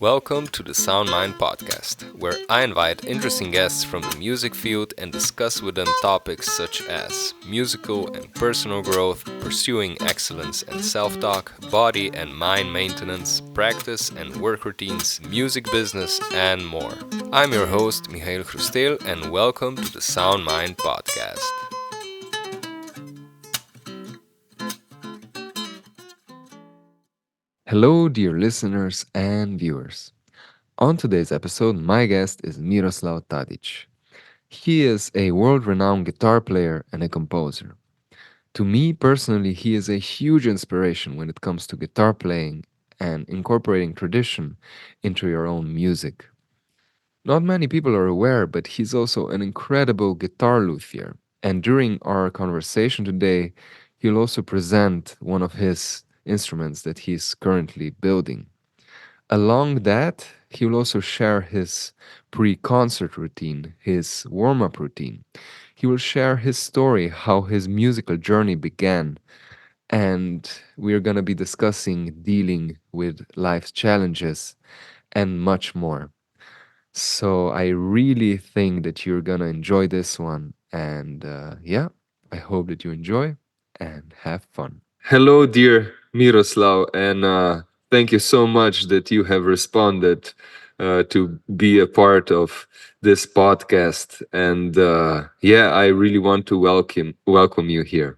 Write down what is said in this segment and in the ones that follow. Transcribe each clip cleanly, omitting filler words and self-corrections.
Welcome to the Sound Mind podcast, where I invite interesting guests from the music field and discuss with them topics such as musical and personal growth, pursuing excellence and self talk, body and mind maintenance, practice and work routines, music business, and more. I'm your host, Mihail Hrustel, and welcome to the Sound Mind podcast. Hello, dear listeners and viewers. On today's episode, my guest is Miroslav Tadić. He is a world renowned guitar player and a composer. To me personally, he is a huge inspiration when it comes to guitar playing and incorporating tradition into your own music. Not many people are aware, but he's also an incredible guitar luthier. And during our conversation today, he'll also present one of his instruments that he's currently building. Along that, he will also share his pre concert routine, his warm up routine. He will share his story, how his musical journey began. And we're going to be discussing dealing with life's challenges and much more. So I really think that you're going to enjoy this one. And yeah, I hope that you enjoy and have fun. Hello, dear Miroslav, and thank you so much that you have responded to be a part of this podcast. And yeah, I really want to welcome you here.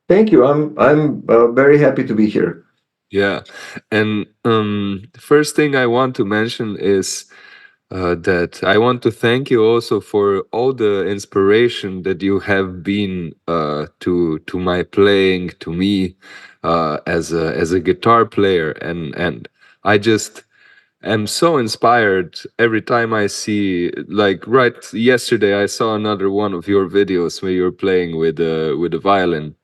Thank you. I'm very happy to be here. Yeah, and the first thing I want to mention is that I want to thank you also for all the inspiration that you have been to my playing, to me as a guitar player, and I just am so inspired every time I see, like right yesterday I saw another one of your videos where you're playing with a violin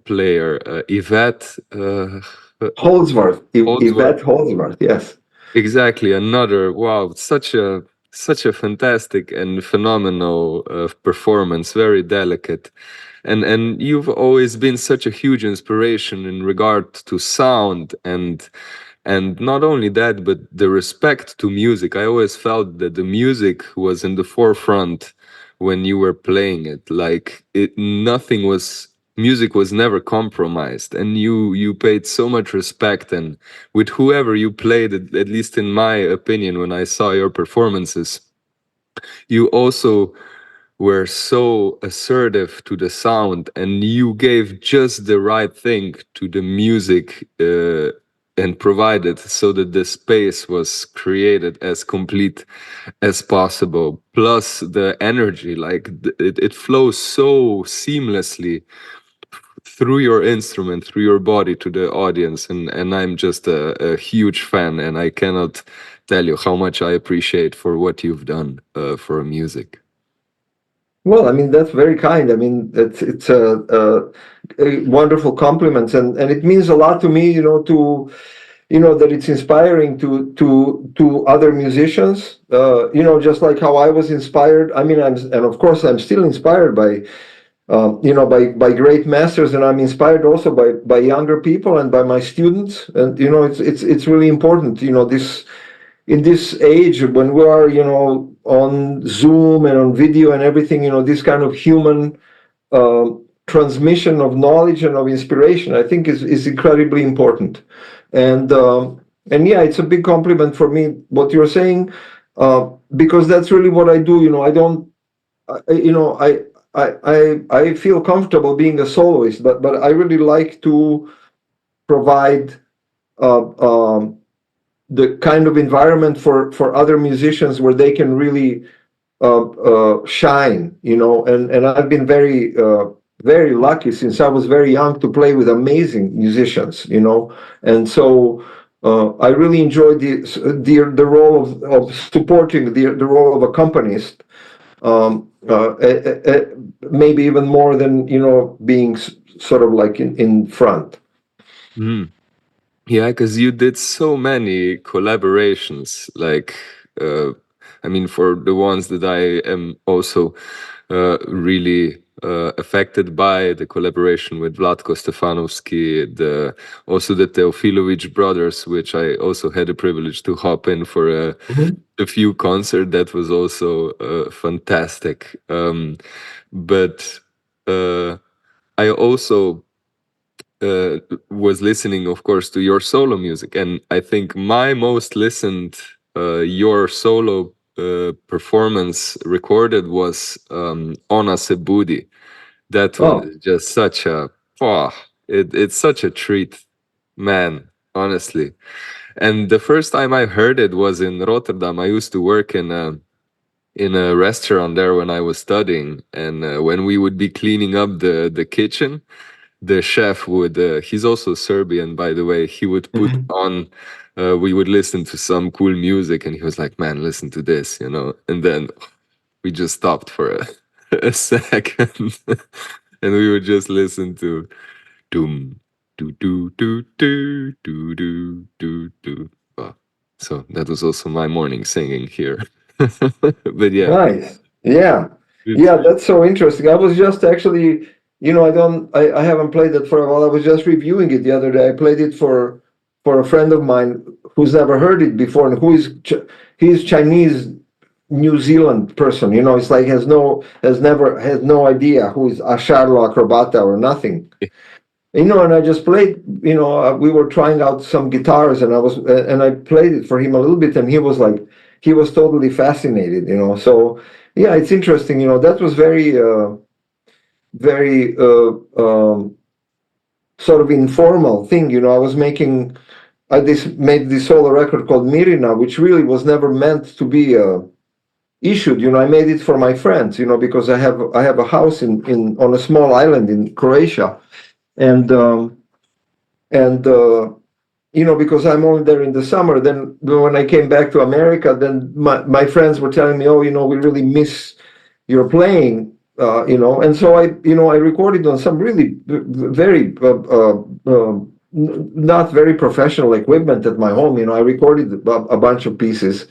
player, Yvette Holdsworth, Holdsworth. Yvette Holdsworth. Yes. Exactly, another wow, such a fantastic and phenomenal performance, very delicate. And you've always been such a huge inspiration in regard to sound and not only that, but the respect to music. I always felt that the music was in the forefront when you were playing it. Like it nothing was music was never compromised, and you paid so much respect, and with whoever you played, at least in my opinion when I saw your performances, you also were so assertive to the sound, and you gave just the right thing to the music, and provided so that the space was created as complete as possible. Plus the energy, like it flows so seamlessly through your instrument, through your body to the audience, and I'm just a huge fan, and I cannot tell you how much I appreciate for what you've done for music. Well, I mean that's very kind. I mean it's a wonderful compliment, and it means a lot to me. That it's inspiring to other musicians. Just like how I was inspired. I mean, and of course I'm still inspired by great masters, and I'm inspired also by younger people and by my students. And it's really important. This in this age when we are on Zoom and on video and everything. This kind of human uh, transmission of knowledge and of inspiration, I think, is incredibly important. And yeah, it's a big compliment for me what you're saying, because that's really what I do. I don't I, you know I feel comfortable being a soloist, but I really like to provide uh, um, the kind of environment for other musicians where they can really shine. And I've been very lucky since I was very young to play with amazing musicians. And so I really enjoyed the role of supporting the role of accompanist, maybe even more than being sort of like in front. Mm. Yeah, because you did so many collaborations, like I mean, for the ones that I am also really affected by the collaboration with Vlatko Stefanovski, also the Teofilovic brothers, which I also had the privilege to hop in for Mhm. a few concerts. That was also fantastic. But I also uh, was listening, of course, to your solo music, and I think my most listened your solo performance recorded was Ona Sebudi. That one Oh, is just such a, oh, it's such a treat, man, honestly. And the first time I heard it was in Rotterdam. I used to work in a restaurant there when I was studying, and when we would be cleaning up the kitchen, the chef would he's also Serbian, by the way. He would put mhm. on we would listen to some cool music, and he was like, man, listen to this, and then we just stopped for a second and we would just listen to doom do do do do do do do do. Well, so that was also my morning singing here. But yeah, Nice. Yeah. it's Yeah, that's so interesting. I was just actually, I haven't played it for a while. I was just reviewing it the other day. I played it for a friend of mine who's never heard it before and he's Chinese New Zealand person. It's like has no idea who is a Sherlock or Bata or nothing. And I just played, we were trying out some guitars and I played it for him a little bit and he was totally fascinated. So yeah, it's interesting, that was very, sort of informal thing, I was made this solo record called Mirina, which really was never meant to be, issued. I made it for my friends, because I have a house on a small island in Croatia. And, and, because I'm only there in the summer, then when I came back to America, then my friends were telling me, oh, we really miss your playing, and so I recorded on some really very, not very professional equipment at my home. I recorded a bunch of pieces,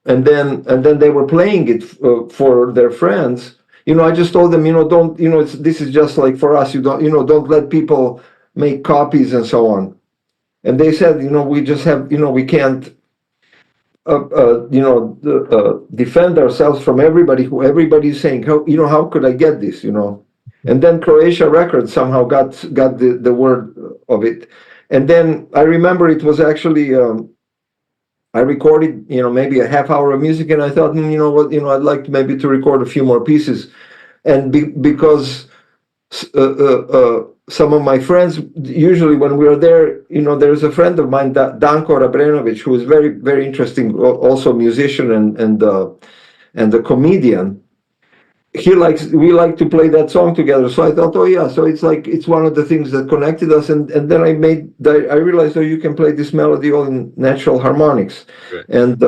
and then they were playing it for their friends. I just told them, don't, this is just like for us. Don't let people make copies and so on. And they said, we just have, we can't, defend ourselves from who everybody's saying, how could I get this, And then Croatia Records somehow got the word of it. And then I remember it was actually, I recorded, maybe a half hour of music, and I thought, you know what, I'd like maybe to record a few more pieces. And because some of my friends, usually when we are there, there's a friend of mine, Danko Rabrenovic, who is very, very interesting, also musician and a comedian. We like to play that song together. So I thought, oh yeah, so it's one of the things that connected us. And then I realized, oh, you can play this melody all in natural harmonics. right. And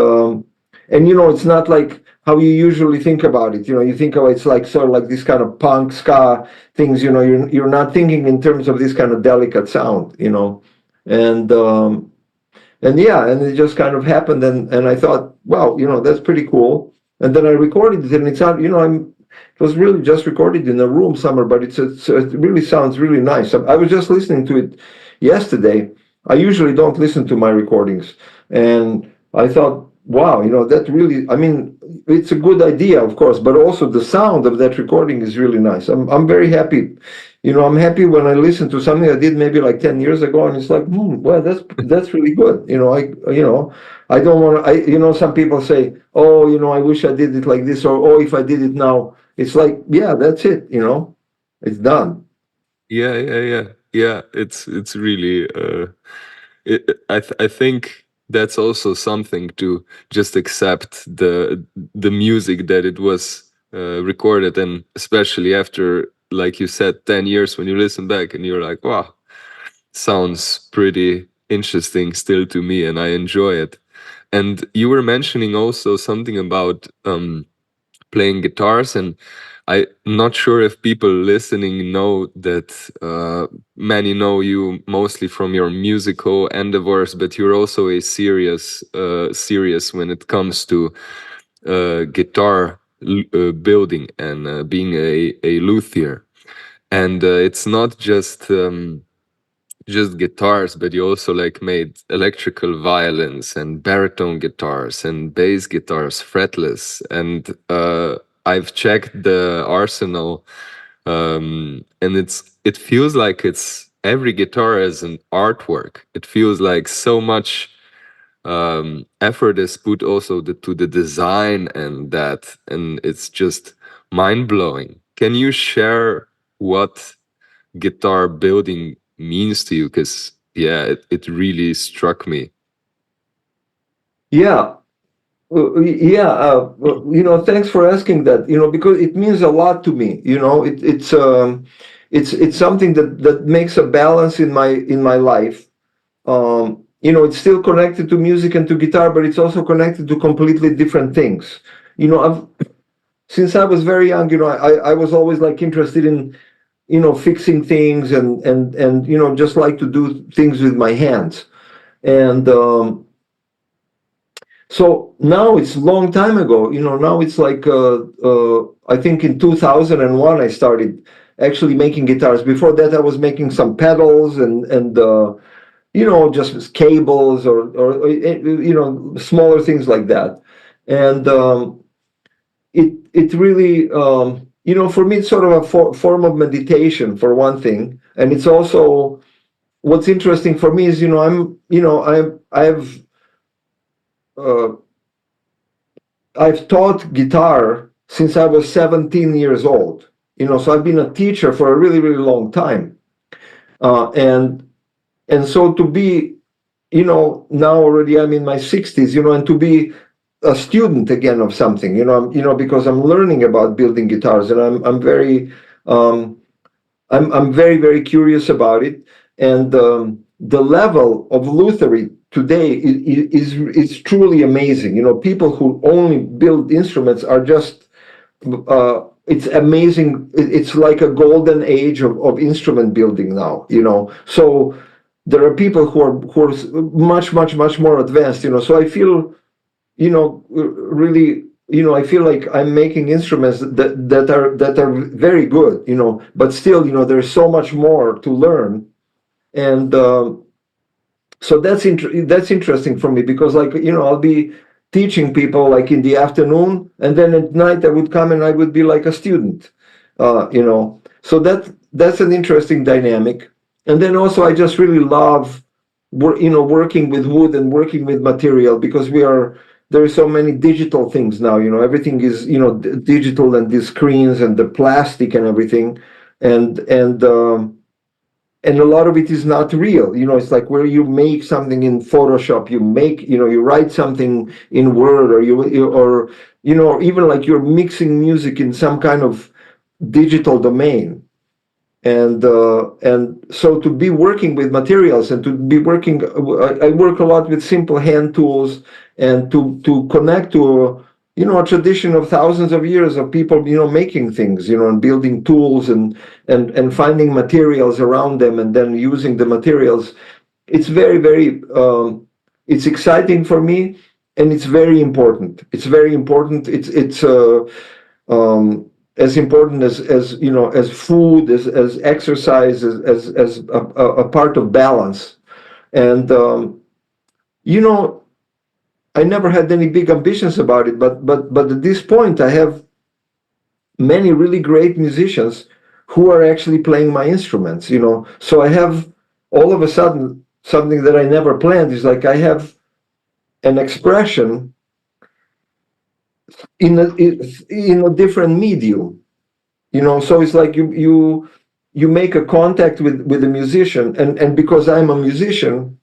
it's not like how you usually think about it. You think of it's like sort of like this kind of punk ska things. You're not thinking in terms of this kind of delicate sound. And and yeah, and it just kind of happened, and I thought, wow, that's pretty cool. And then I recorded it, and it's out. It was really just recorded in a room somewhere, but it really sounds really nice. I was just listening to it yesterday. I usually don't listen to my recordings, and I thought, wow, that really. I mean, it's a good idea, of course, but also the sound of that recording is really nice. I'm very happy. I'm happy when I listen to something I did maybe like 10 years ago, and it's like, well, that's really good. I don't want to. Some people say, oh, I wish I did it like this, or oh, if I did it now, it's like, yeah, that's it. It's done. Yeah, yeah, yeah, yeah. It's really. I think that's also something to just accept the music that it was recorded, and especially after, like you said, 10 years, when you listen back and you're like, wow, sounds pretty interesting still to me, and I enjoy it. And you were mentioning also something about playing guitars, and I'm not sure if people listening know that many know you mostly from your musical endeavors, but you're also a serious when it comes to guitar building and being a luthier. And it's not just guitars, but you also like made electrical violins and baritone guitars and bass guitars, fretless. And I've checked the arsenal, and it feels like it's every guitar is an artwork. It feels like so much effort is put also to the design and that, and it's just mind blowing. Can you share what guitar building means to you? Because yeah, it really struck me. Yeah. Yeah, thanks for asking that. Because it means a lot to me. It's something that makes a balance in my life. It's still connected to music and to guitar, but it's also connected to completely different things. Since I was very young, I was always like interested in, fixing things and just like to do things with my hands. And so now it's a long time ago. Now it's like I think in 2001 I started actually making guitars. Before that, I was making some pedals and just cables or smaller things like that. And it really for me it's sort of a form of meditation for one thing, and it's also what's interesting for me is uh, I've taught guitar since I was 17 years old. So I've been a teacher for a really, really long time. And so to be, now already I'm in my 60s, and to be a student again of something, because I'm learning about building guitars, and um, I'm very, very curious about it. And the level of lutherie today is truly amazing. People who only build instruments are just it's amazing. It's like a golden age of instrument building now. So there are people who are much, much, much more advanced. So I feel really, I feel like I'm making instruments that are very good, but still, there's so much more to learn. And so that's interesting for me, because like, I'll be teaching people like in the afternoon, and then at night I would come and I would be like a student. So that's an interesting dynamic. And then also I just really love working with wood and working with material, because there are so many digital things now. Everything is digital, and the screens and the plastic and everything, and a lot of it is not real. It's like where you make something in Photoshop, you write something in Word, or or even like you're mixing music in some kind of digital domain. And so to be working with materials and to be working, I work a lot with simple hand tools, and to connect to a tradition of thousands of years of people making things, and building tools and finding materials around them, and then using the materials. It's very, very it's exciting for me, and it's very important. It's very important. It's as important as food, as exercise, as a part of balance. And you know I never had any big ambitions about it, but at this point I have many really great musicians who are actually playing my instruments. So I have, all of a sudden, something that I never planned is like I have an expression in a different medium. So it's like you make a contact with a musician, and because I'm a musician,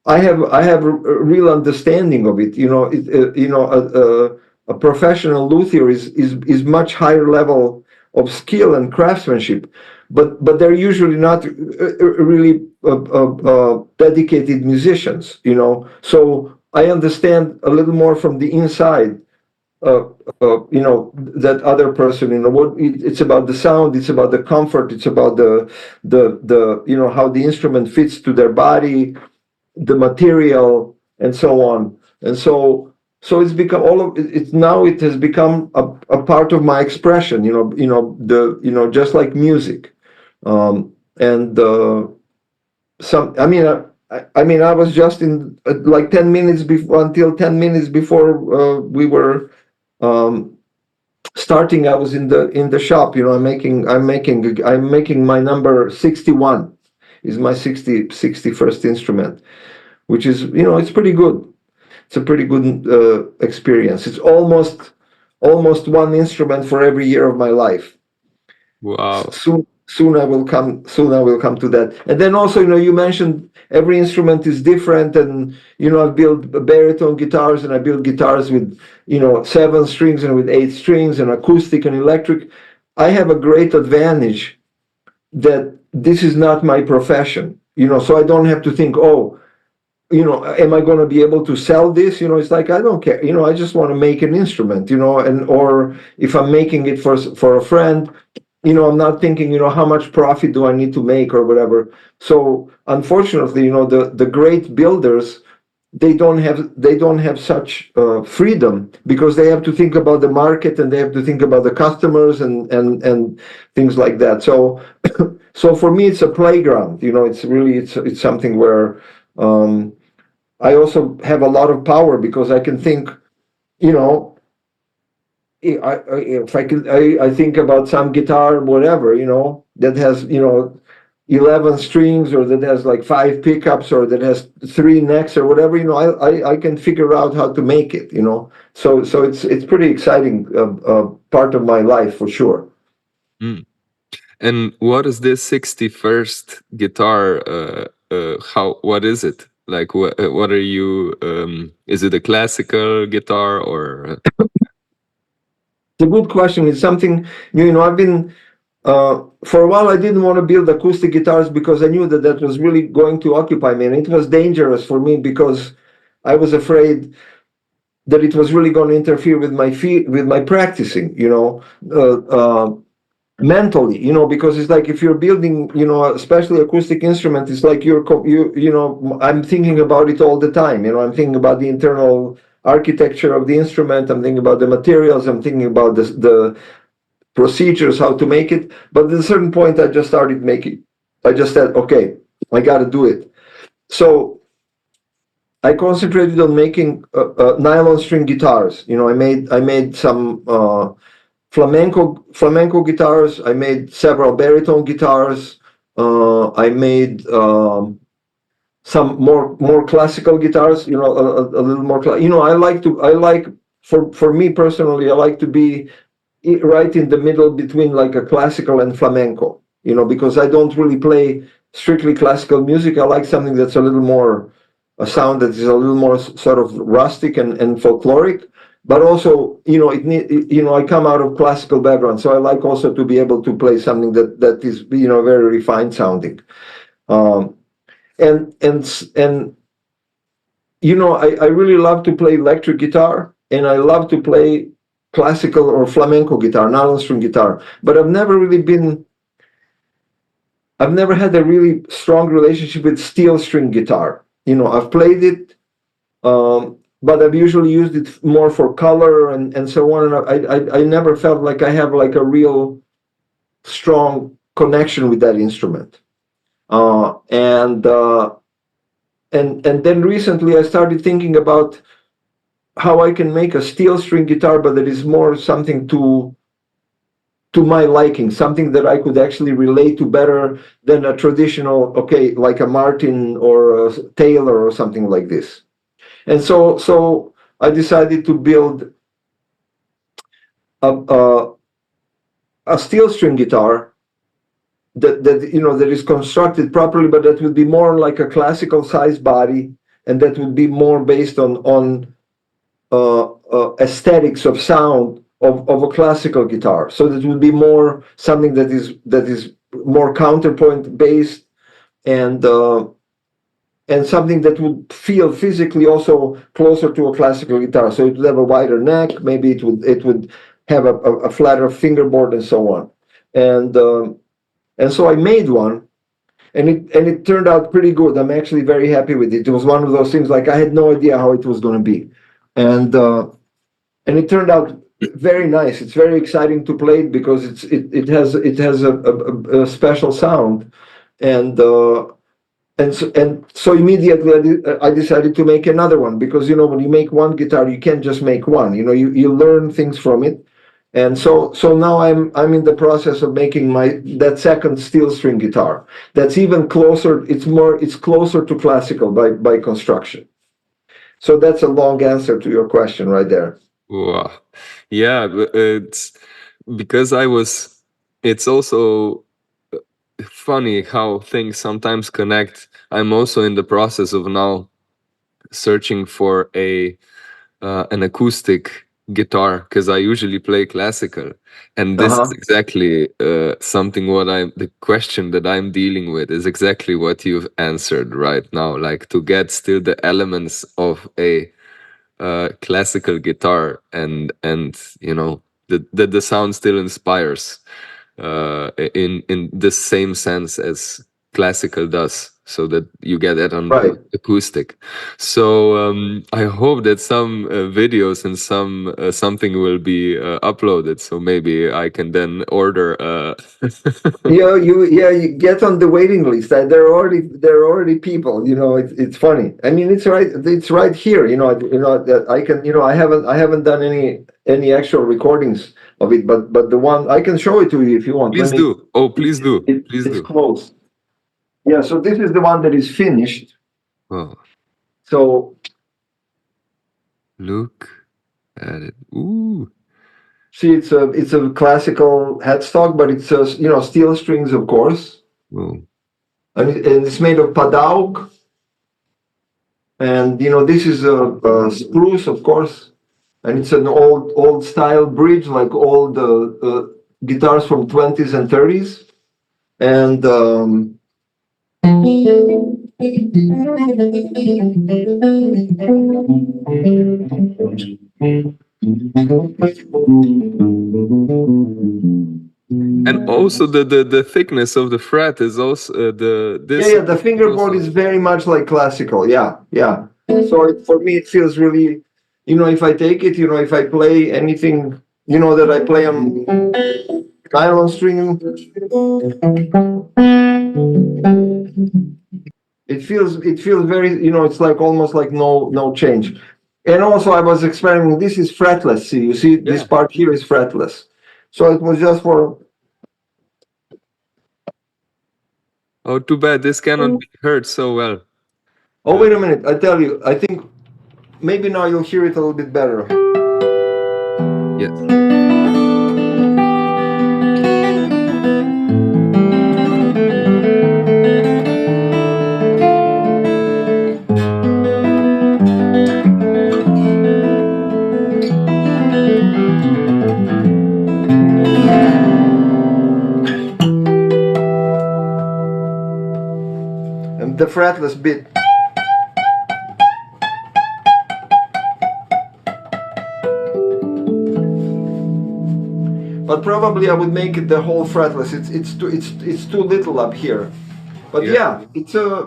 I have a real understanding of it. A professional luthier is much higher level of skill and craftsmanship, but they're usually not really dedicated musicians. So I understand a little more from the inside. Uh, that other person. It's about the sound. It's about the comfort. It's about the how the instrument fits to their body, the material, and so on. And so it's become all of it, it's now it has become a part of my expression, just like music. And some I mean, I was just in like 10 minutes before, until 10 minutes before we were um, starting. I was in the shop. I'm making my number 61 is my 61st instrument, which is, it's pretty good. It's a pretty good experience. It's almost one instrument for every year of my life. Wow. Soon I will come to that. And then also, you mentioned every instrument is different, and I've built baritone guitars, and I built guitars with 7 strings and with 8 strings, and acoustic and electric. I have a great advantage that this is not my profession, so I don't have to think, oh, am I going to be able to sell this? It's like, I don't care. I just want to make an instrument, and or if I'm making it for a friend, I'm not thinking, how much profit do I need to make or whatever. So unfortunately, the great builders, they don't have such freedom, because they have to think about the market, and they have to think about the customers, and things like that. So so for me, it's a playground. It's something where I also have a lot of power, because I can think, you know, if I can, I think about some guitar, whatever, that has, 11 strings, or that has like 5 pickups, or that has 3 necks, or whatever, I can figure out how to make it, So it's pretty exciting part of my life, for sure. Mm. And what is this 61st guitar? What is it? Like, what are you, is it a classical guitar or? It's a good question. It's something, I've been, for a while, I didn't want to build acoustic guitars, because I knew that that was really going to occupy me, and it was dangerous for me, because I was afraid that it was really going to interfere with my practicing, mentally, because it's like, if you're building, especially acoustic instrument, it's like I'm thinking about it all the time. I'm thinking about the internal architecture of the instrument. I'm thinking about the materials. I'm thinking about the procedures, how to make it. But at a certain point, I just said, okay, I got to do it. So I concentrated on making nylon string guitars. I made some flamenco guitars. I made several baritone guitars. I made some more classical guitars. A little more. For me personally, I like to be right in the middle between like a classical and flamenco. Because I don't really play strictly classical music. I like something that's a sound that is a little more sort of rustic and folkloric, but also, I come out of classical background, so I like also to be able to play something that is, very refined sounding. Um, and I really love to play electric guitar, and I love to play classical or flamenco guitar, nylon string guitar. But I've never had a really strong relationship with steel string guitar. I've played it, but I've usually used it more for color and so on. And I never felt like I have like a real strong connection with that instrument. And then recently I started thinking about how I can make a steel string guitar, but that is more something to my liking, something that I could actually relate to better than a traditional, okay, like a Martin or a Taylor or something like this. And so I decided to build a, a steel string guitar that is constructed properly, but that would be more like a classical size body, and that would be more based on aesthetics of sound of a classical guitar. So that would be more something that is more counterpoint based, and something that would feel physically also closer to a classical guitar. So it would have a wider neck, maybe it would have a flatter fingerboard, and so on. And so I made one, and it turned out pretty good. I'm actually very happy with it. It was one of those things, like, I had no idea how it was going to be. and it turned out very nice. It's very exciting to play it because it has a special sound, and so immediately I decided to make another one, because when you make one guitar, you can't just make one. You learn things from it, and so now I'm in the process of making that second steel string guitar. That's even closer. It's closer to classical by construction. So that's a long answer to your question right there. Wow. Yeah, it's because it's also funny how things sometimes connect. I'm also in the process of now searching for an acoustic guitar, because I usually play classical, and this is Uh-huh. exactly something the question that I'm dealing with is exactly what you've answered right now, like to get still the elements of a classical guitar, and the sound still inspires in the same sense as classical does, so that you get it on Right. the acoustic. So I hope that some videos and something will be uploaded, so maybe I can then order You get on the waiting list. There are already people. It's funny. I mean, it's right here. That I can. I haven't done any actual recordings of it, but the one I can show it to you if you want. Let please me. do. Oh, please do, please It's do. close. Yeah. So this is the one that is finished. Oh, So look at it. Ooh. see, it's a classical headstock, but it's steel strings, of course, Oh. and it's made of padauk. And this is a spruce, of course, and it's an old style bridge, like all the guitars from 20s and 30s. And And also the thickness of the fret is also the yeah, this yeah, the is fingerboard also. is very much like classical. Yeah, yeah. So for me, it feels really, if I take it, if I play anything, that I play on nylon string, it feels very, it's like almost like no change. And also I was experimenting. This is fretless. See, you see this Yeah. part here is fretless. So it was just for. Oh, too bad this cannot be heard so well. Oh, Uh, wait a minute. I tell you, I think maybe now you'll hear it a little bit better. yes. And the fretless bit. But probably I would make it the whole fretless. It's too little up here. But Yeah. yeah,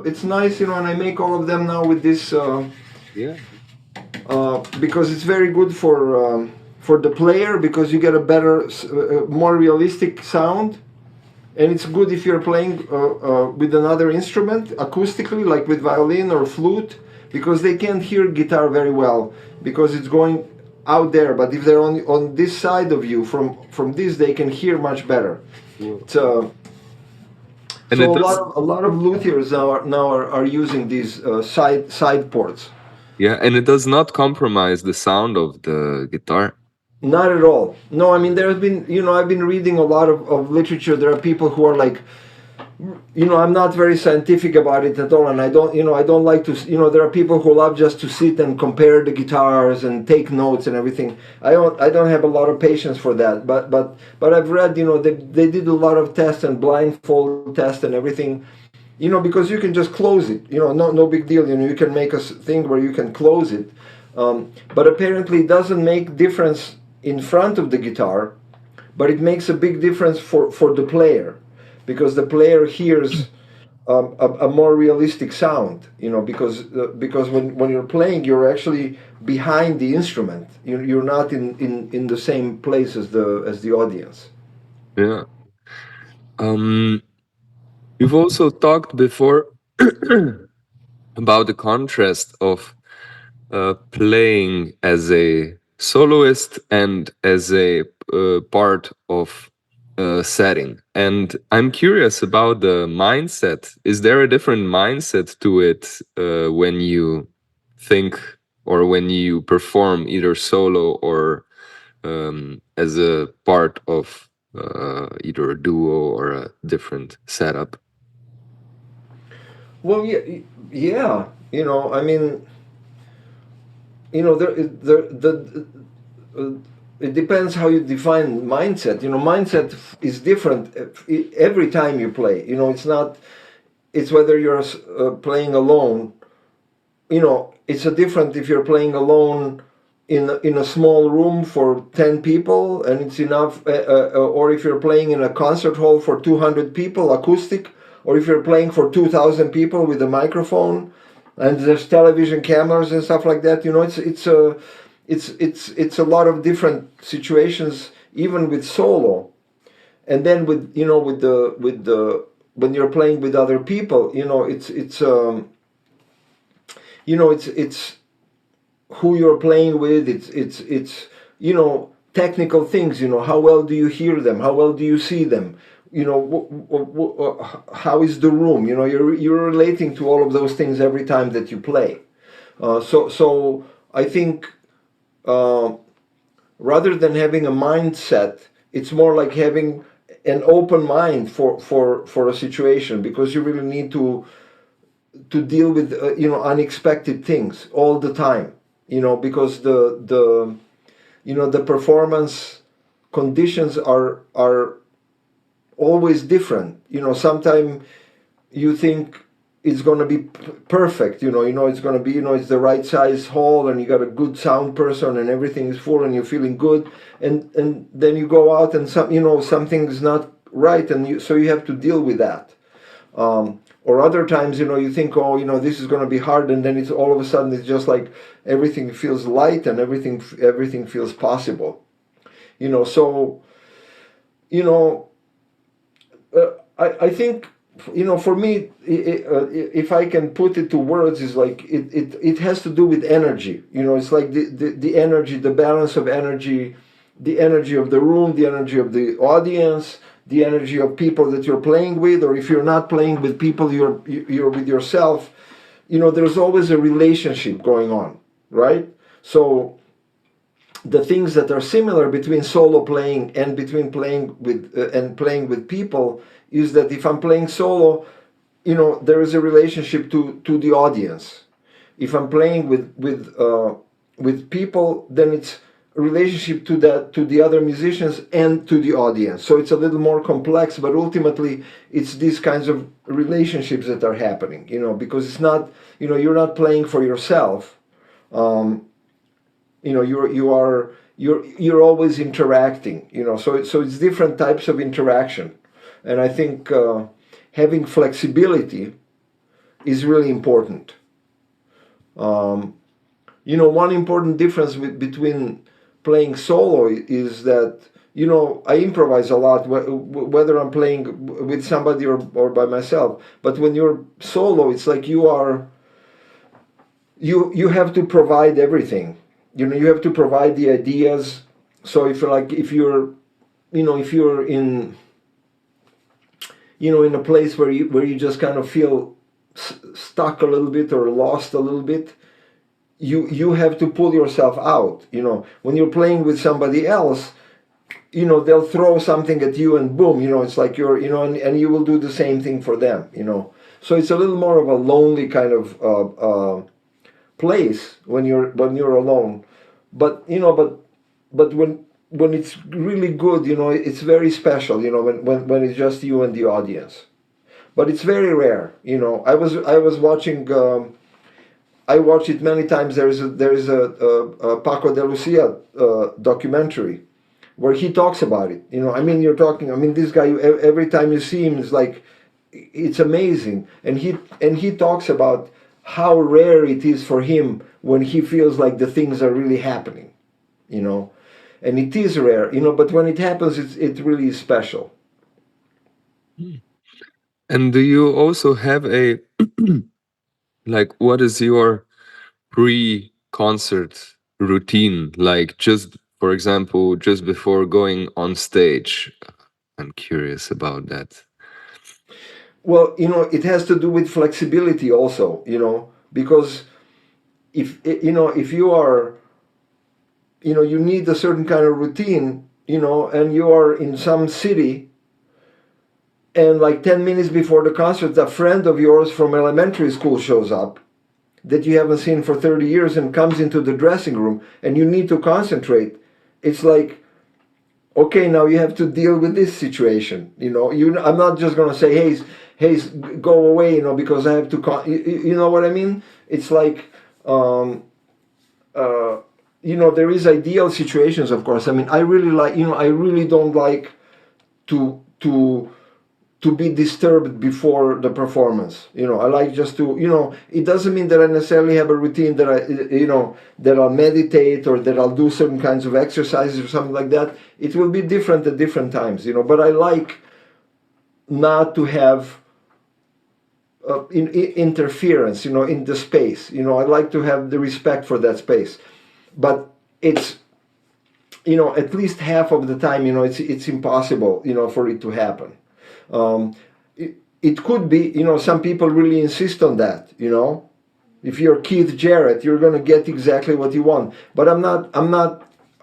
it's nice, and I make all of them now with this Yeah. because it's very good for the player, because you get a better, more realistic sound, and it's good if you're playing with another instrument acoustically, like with violin or flute, because they can't hear guitar very well because it's going out there. But if they're on this side of you, from this, they can hear much better. Whoa. So And so it a lot does. of a lot of luthiers now are using these side ports. Yeah, and it does not compromise the sound of the guitar. Not at all. No, I mean, there's been, I've been reading a lot of literature. There are people who are like, I'm not very scientific about it at all, and I don't like to, there are people who love just to sit and compare the guitars and take notes and everything. I don't have a lot of patience for that. But I've read, they did a lot of tests and blindfold tests and everything, because you can just close it. No big deal. You can make a thing where you can close it. But apparently, it doesn't make difference in front of the guitar, but it makes a big difference for the player, because the player hears a more realistic sound, because when you're playing, you're actually behind the instrument. You're not in the same place as the audience. Yeah. You've also talked before about the contrast of playing as a soloist and as a part of a setting. And I'm curious about the mindset. Is there a different mindset to it when you think or when you perform either solo or as a part of either a duo or a different setup? Well, yeah, yeah. I mean, uh, it depends how you define mindset. Mindset is different every time you play. It's not. It's whether you're playing alone. It's a different if you're playing alone in a small room for 10 people and it's enough, or if you're playing in a concert hall for 200 people acoustic, or if you're playing for 2,000 people with a microphone and there's television cameras and stuff like that. It's a lot of different situations, even with solo. And then with the when you're playing with other people, it's who you're playing with. It's technical things. How well do you hear them? How well do you see them? How is the room? You're relating to all of those things every time that you play. So I think, uh, rather than having a mindset, it's more like having an open mind for a situation, because you really need to deal with unexpected things all the time, because the performance conditions are always different. Sometimes you think it's going to be perfect. It's going to be, it's the right size hall and you got a good sound person and everything is full and you're feeling good, and then you go out and something's not right, and so you have to deal with that. Or other times, you think, oh, this is going to be hard, and then it's all of a sudden it's just like everything feels light and everything feels possible. So you know I think, for me, if I can put it to words, is like it has to do with energy. It's like the energy, the balance of energy, the energy of the room, the energy of the audience, the energy of people that you're playing with, or if you're not playing with people, you're with yourself. There's always a relationship going on, right? So the things that are similar between solo playing and between playing with people is that if I'm playing solo, there is a relationship to the audience. If I'm playing with people, then it's a relationship to the other musicians and to the audience. So it's a little more complex, but ultimately it's these kinds of relationships that are happening. Because it's not, you're not playing for yourself. You're always interacting. So it's different types of interaction, and I think having flexibility is really important. One important difference between playing solo is that I improvise a lot, whether I'm playing with somebody or by myself. But when you're solo, it's like you have to provide everything. You have to provide the ideas. So if you're in a place where you just kind of feel stuck a little bit or lost a little bit, you have to pull yourself out. When you're playing with somebody else, they'll throw something at you and boom, it's like you're, and you will do the same thing for them. So it's a little more of a lonely kind of place when you're alone. But when it's really good, it's very special. When it's just you and the audience. But it's very rare. I was watching. I watched it many times. There is a Paco de Lucia documentary where he talks about it. I mean, you're talking. I mean, this guy. Every time you see him, is like it's amazing. And he talks about how rare it is for him when he feels like the things are really happening, you know. And it is rare, but when it happens, it really is special. And do you also have a like, what is your pre-concert routine? Like, just for example, just before going on stage. I'm curious about that. Well, it has to do with flexibility also, because if you are, you need a certain kind of routine, and you are in some city, and like 10 minutes before the concert, a friend of yours from elementary school shows up that you haven't seen for 30 years and comes into the dressing room, and you need to concentrate. It's like, okay, now you have to deal with this situation. I'm not just going to say, hey, go away, because I have to you know what I mean. It's like, um, uh, there is ideal situations, of course. I mean, I really like, I really don't like to be disturbed before the performance. I like just to, it doesn't mean that I necessarily have a routine that that I'll meditate or that I'll do certain kinds of exercises or something like that. It will be different at different times, but I like not to have interference, in the space. I like to have the respect for that space. But it's, at least half of the time, it's impossible, for it to happen. It could be, some people really insist on that. If you're Keith Jarrett, you're going to get exactly what you want. But I'm not,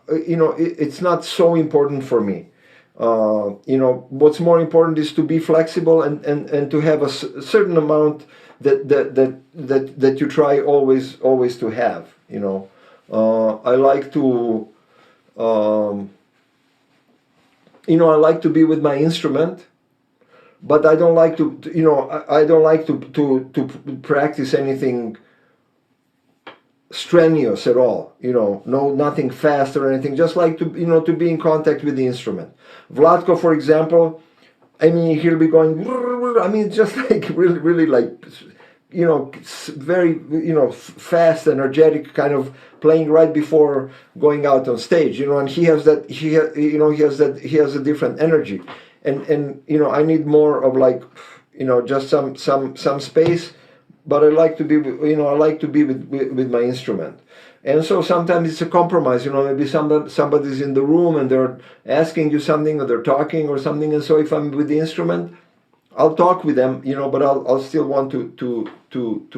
it's not so important for me. What's more important is to be flexible and to have a certain amount that you try always to have. I like to, um, I like to be with my instrument, but I don't like I don't like to practice anything strenuous at all. No, nothing fast or anything. Just like to be in contact with the instrument. Vlatko, for example, I mean, he'll be going. I mean, just like really like, very fast, energetic kind of playing right before going out on stage. And he has that. He has a different energy, and I need more of like, just some space, but I like to be I like to be with my instrument. And so sometimes it's a compromise. Maybe somebody's in the room and they're asking you something, or they're talking or something, and so if I'm with the instrument, I'll talk with them, but I'll still want to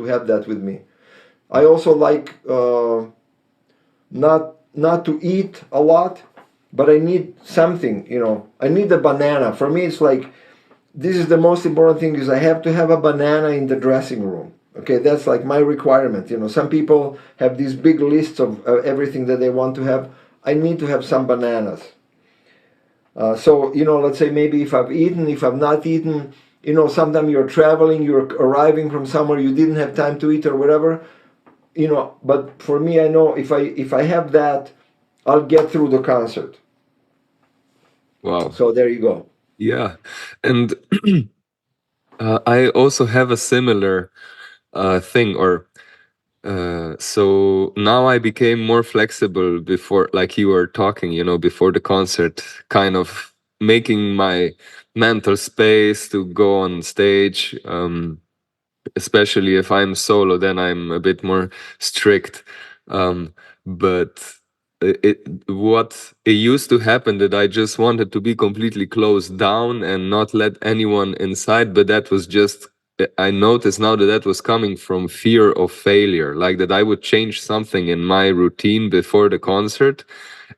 have that with me. I also like, not to eat a lot, but I need something. I need a banana. For me, it's like, this is the most important thing, is I have to have a banana in the dressing room. Okay, that's like my requirement. Some people have these big lists of everything that they want to have. I need to have some bananas. So, let's say maybe if I've eaten, if I've not eaten, sometimes you're traveling, you're arriving from somewhere, you didn't have time to eat or whatever, but for me, I know if I have that, I'll get through the concert. Wow. So there you go. Yeah. And I also have a similar thing, or so now I became more flexible before, like you were talking, before the concert, kind of making my mental space to go on stage. Especially if I'm solo, then I'm a bit more strict. But what it used to happen, that I just wanted to be completely closed down and not let anyone inside. But that was just, I noticed now that that was coming from fear of failure, like that I would change something in my routine before the concert,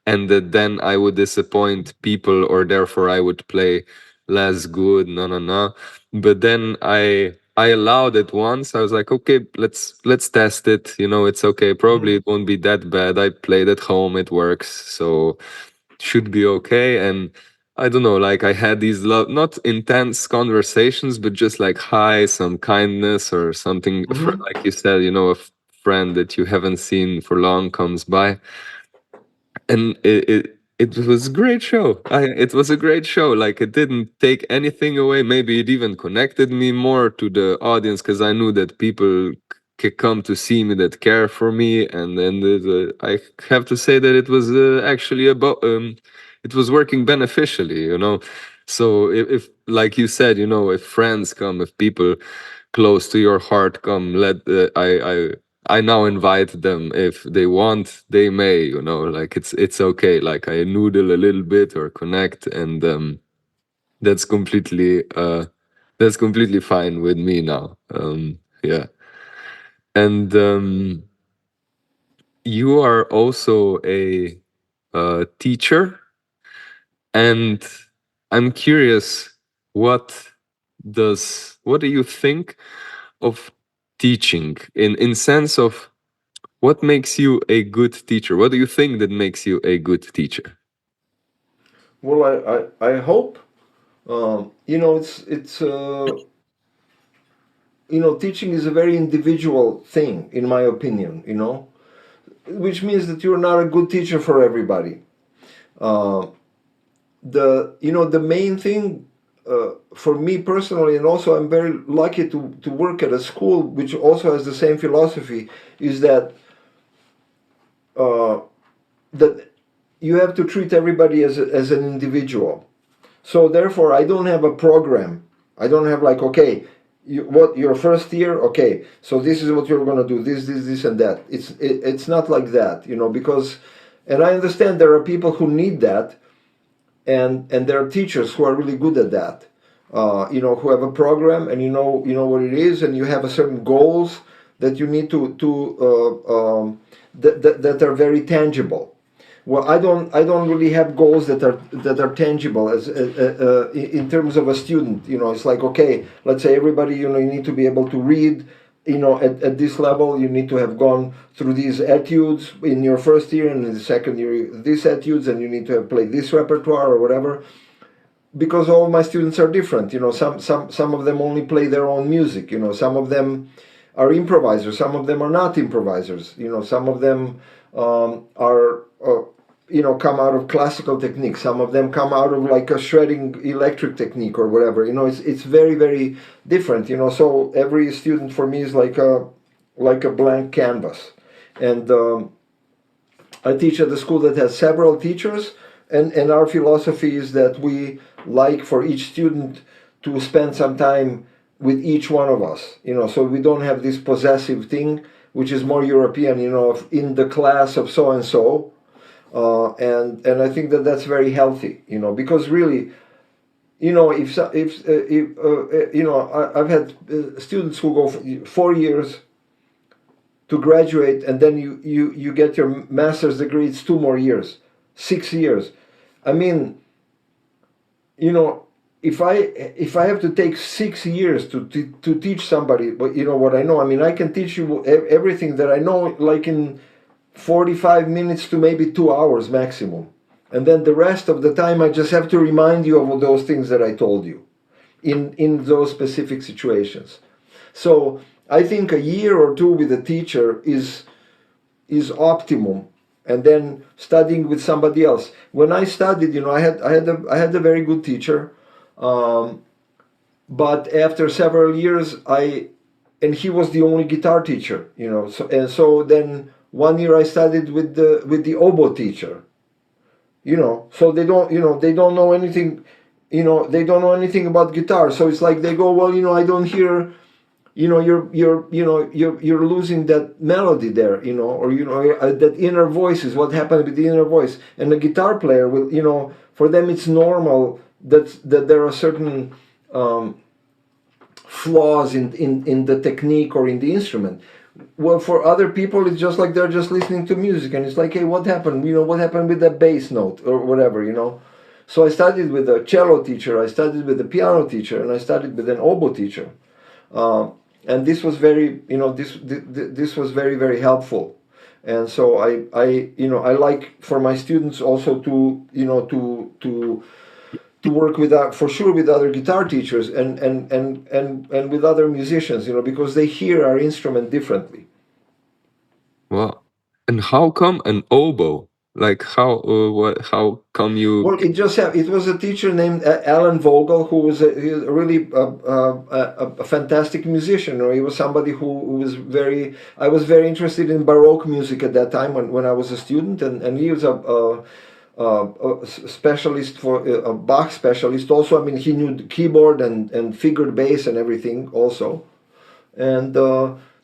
and that then I would disappoint people, or therefore I would play less good. No, no, no. But then I allowed it once. I was like, okay, let's test it. It's okay. Probably it won't be that bad. I played at home. It works, so should be okay. And I don't know, like I had these not intense conversations, but just like hi, some kindness or something. Mm-hmm. Like you said, friend that you haven't seen for long comes by, and It was a great show. It was a great show. Like it didn't take anything away. Maybe it even connected me more to the audience because I knew that people could come to see me that care for me, and then I have to say that it was actually about it was working beneficially. So if like you said, if friends come, if people close to your heart come, I now invite them. If they want, they may, like it's okay. Like I noodle a little bit or connect, and that's completely fine with me now. Yeah. And you are also a teacher, and I'm curious, what what do you think of teaching in sense of what makes you a good teacher? What do you think that makes you a good teacher? Well, I hope, it's teaching is a very individual thing, in my opinion. Which means that you're not a good teacher for everybody. Uh, the main thing, for me personally, and also I'm very lucky to work at a school which also has the same philosophy, is uh, that you have to treat everybody as an individual. So therefore, I don't have a program. I don't have like, okay, what your first year, okay, so this is what you're gonna do, this, and that. It's not like that, because, and I understand there are people who need that, and there are teachers who are really good at that. Who have a program, and you know what it is, and you have a certain goals that you need that are very tangible. Well, I don't really have goals that are tangible in terms of a student. It's like, okay, let's say everybody, you need to be able to read. At this level, you need to have gone through these etudes in your first year, and in the second year these etudes, and you need to have played this repertoire or whatever. Because all my students are different. Some of them only play their own music. Some of them are improvisers. Some of them are not improvisers. Some of them are come out of classical techniques. Some of them come out of like a shredding electric technique or whatever. It's very, very different. So every student for me is like a blank canvas. And I teach at a school that has several teachers, and our philosophy is that we like for each student to spend some time with each one of us. So we don't have this possessive thing, which is more European. In the class of so and so, and I think that that's very healthy. Because really, I've had students who go for 4 years to graduate, and then you get your master's degree. It's 2 more years, 6 years. I mean, if I have to take 6 years to teach somebody, but what I know, I mean, I can teach you everything that I know, like in 45 minutes to maybe 2 hours maximum. And then the rest of the time, I just have to remind you of all those things that I told you in those specific situations. So I think a year or two with a teacher is optimum, and then studying with somebody else. When I studied, I had a very good teacher, but after several years, and he was the only guitar teacher. So then one year I studied with the oboe teacher. So they don't know anything. They don't know anything about guitar. So it's like they go, well, I don't hear. You're losing that melody there, or that inner voice is what happened with the inner voice. And the guitar player will, for them it's normal that there are certain flaws in the technique or in the instrument. Well, for other people, it's just like they're just listening to music, and it's like, hey, what happened? What happened with that bass note or whatever, So I studied with a cello teacher, I studied with a piano teacher, and I studied with an oboe teacher. And this was very, this was very, very helpful. And so I like for my students also to work with for sure with other guitar teachers and with other musicians, because they hear our instrument differently. Wow. And how come an oboe? Like how come you? Well, it was a teacher named Alan Vogel, who was a really a fantastic musician. Or he was somebody who was very. I was very interested in Baroque music at that time when I was a student, and he was a specialist for a Bach specialist. Also, I mean, he knew the keyboard and figured bass and everything also, and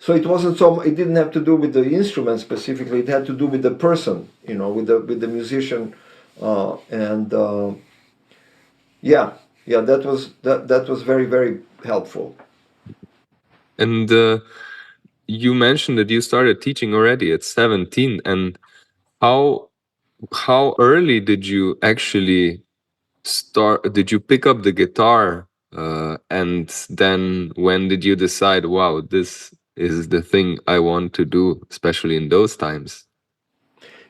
so it wasn't so. It didn't have to do with the instrument specifically. It had to do with the person, with the musician, and yeah, yeah. That was very very helpful. And you mentioned that you started teaching already at 17, and how how early did you actually start? Did you pick up the guitar, and then when did you decide, wow, this is the thing I want to do, especially in those times?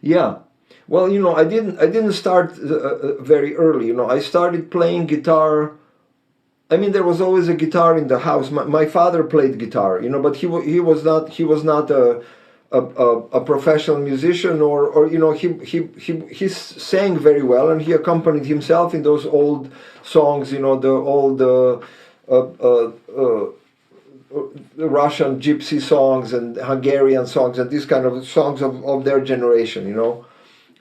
Yeah. Well, I didn't start very early. I started playing guitar. I mean, there was always a guitar in the house. My father played guitar, but he was not a professional musician, or he sang very well, and he accompanied himself in those old songs, the old the Russian gypsy songs and Hungarian songs and these kind of songs of their generation,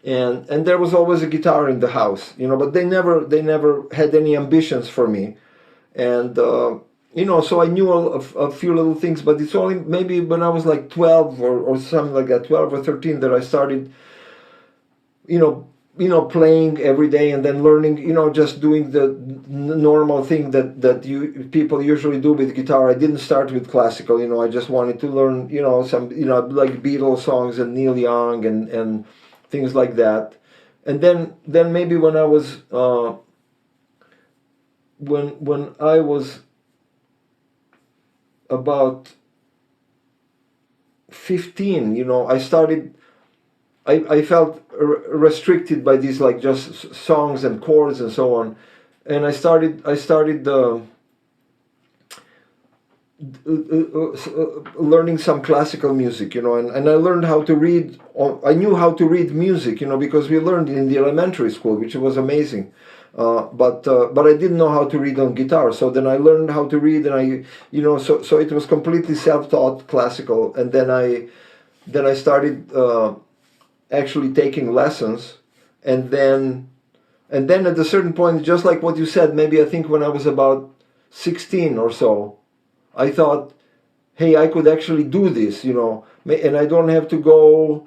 and there was always a guitar in the house, but they never had any ambitions for me, and so I knew a few little things, but it's only maybe when I was like 12 or something like that, 12 or 13, that I started, you know, playing every day, and then learning, just doing the normal thing that you people usually do with guitar. I didn't start with classical, I just wanted to learn, some, like Beatles songs and Neil Young and things like that. And then maybe when I was when I was about 15, I started. I felt restricted by these, like, just songs and chords and so on, and I started learning some classical music, and I learned how to read. I knew how to read music, because we learned in the elementary school, which was amazing. But I didn't know how to read on guitar. So then I learned how to read, and so it was completely self-taught classical, and then I started actually taking lessons, and then at a certain point, just like what you said, maybe I think when I was about 16 or so, I thought, hey, I could actually do this, and I don't have to go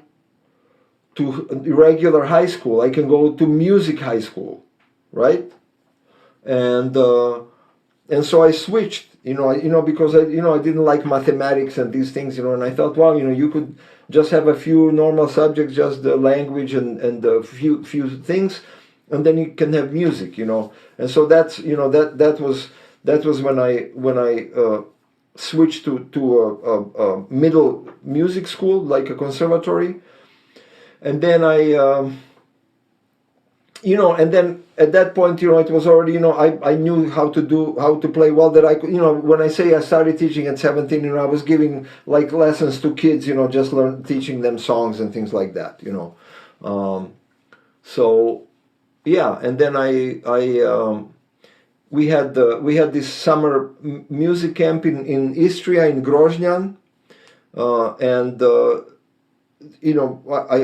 to regular high school. I can go to music high school, right? And so I switched, because I didn't like mathematics and these things, and I thought, wow, you could just have a few normal subjects, just the language and a few things, and then you can have music, and so that's, that was when I switched to a middle music school, like a conservatory, and then and then at that point, it was already, I knew how to play well, that I could, when I say I started teaching at 17, I was giving like lessons to kids, just teaching them songs and things like that, so yeah. And then we had this summer music camp in Istria, in Groznan, and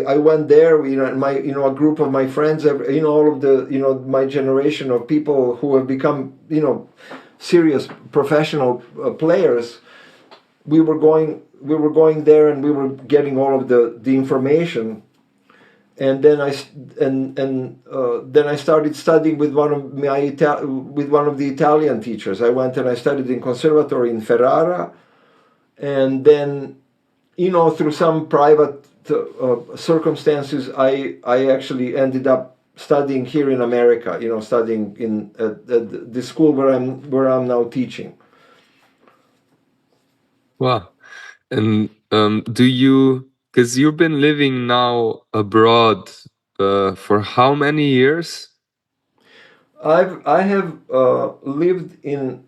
I went there, and my, a group of my friends, all of the, my generation of people who have become, serious professional players. We were going there, and we were getting all of the information, and then I started studying with one of the Italian teachers. I went and I studied in conservatory in Ferrara, and then, through some private circumstances, I actually ended up studying here in America. Studying in the school where I'm now teaching. Wow. And do you, because you've been living now abroad for how many years? I have lived in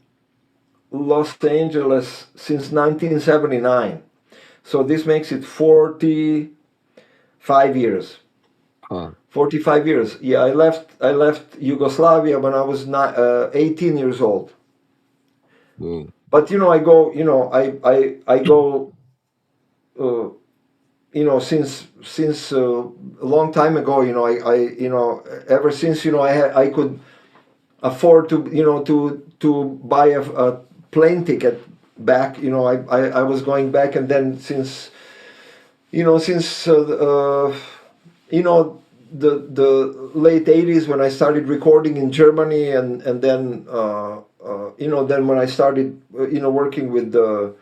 Los Angeles since 1979, so this makes it 45 years. Huh. 45 years. Yeah, I left Yugoslavia when I was 18 years old. Whoa. But I go, I go, uh, since a long time ago. Ever since I could afford to buy a plane ticket back. I was going back, and then since you know the late 80s, when I started recording in Germany, and then then when I started working with Dusan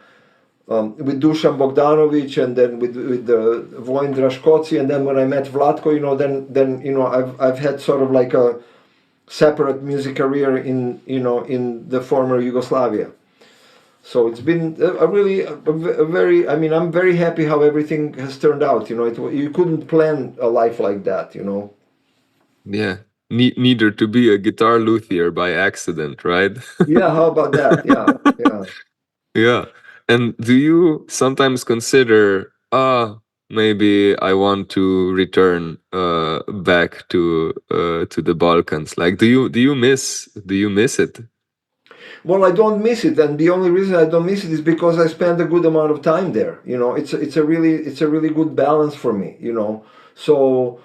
Bogdanovic, and then with Vojin Draškoci, and then when I met Vlatko, then I've had sort of like a separate music career in the former Yugoslavia. So it's been a very, I mean, I'm very happy how everything has turned out. You couldn't plan a life like that. Yeah. Neither to be a guitar luthier by accident, right? Yeah, how about that? Yeah, yeah. Yeah. And do you sometimes consider, maybe I want to return back to the Balkans? Like, do you miss it? Well, I don't miss it, and the only reason I don't miss it is because I spend a good amount of time there. It's a really good balance for me. So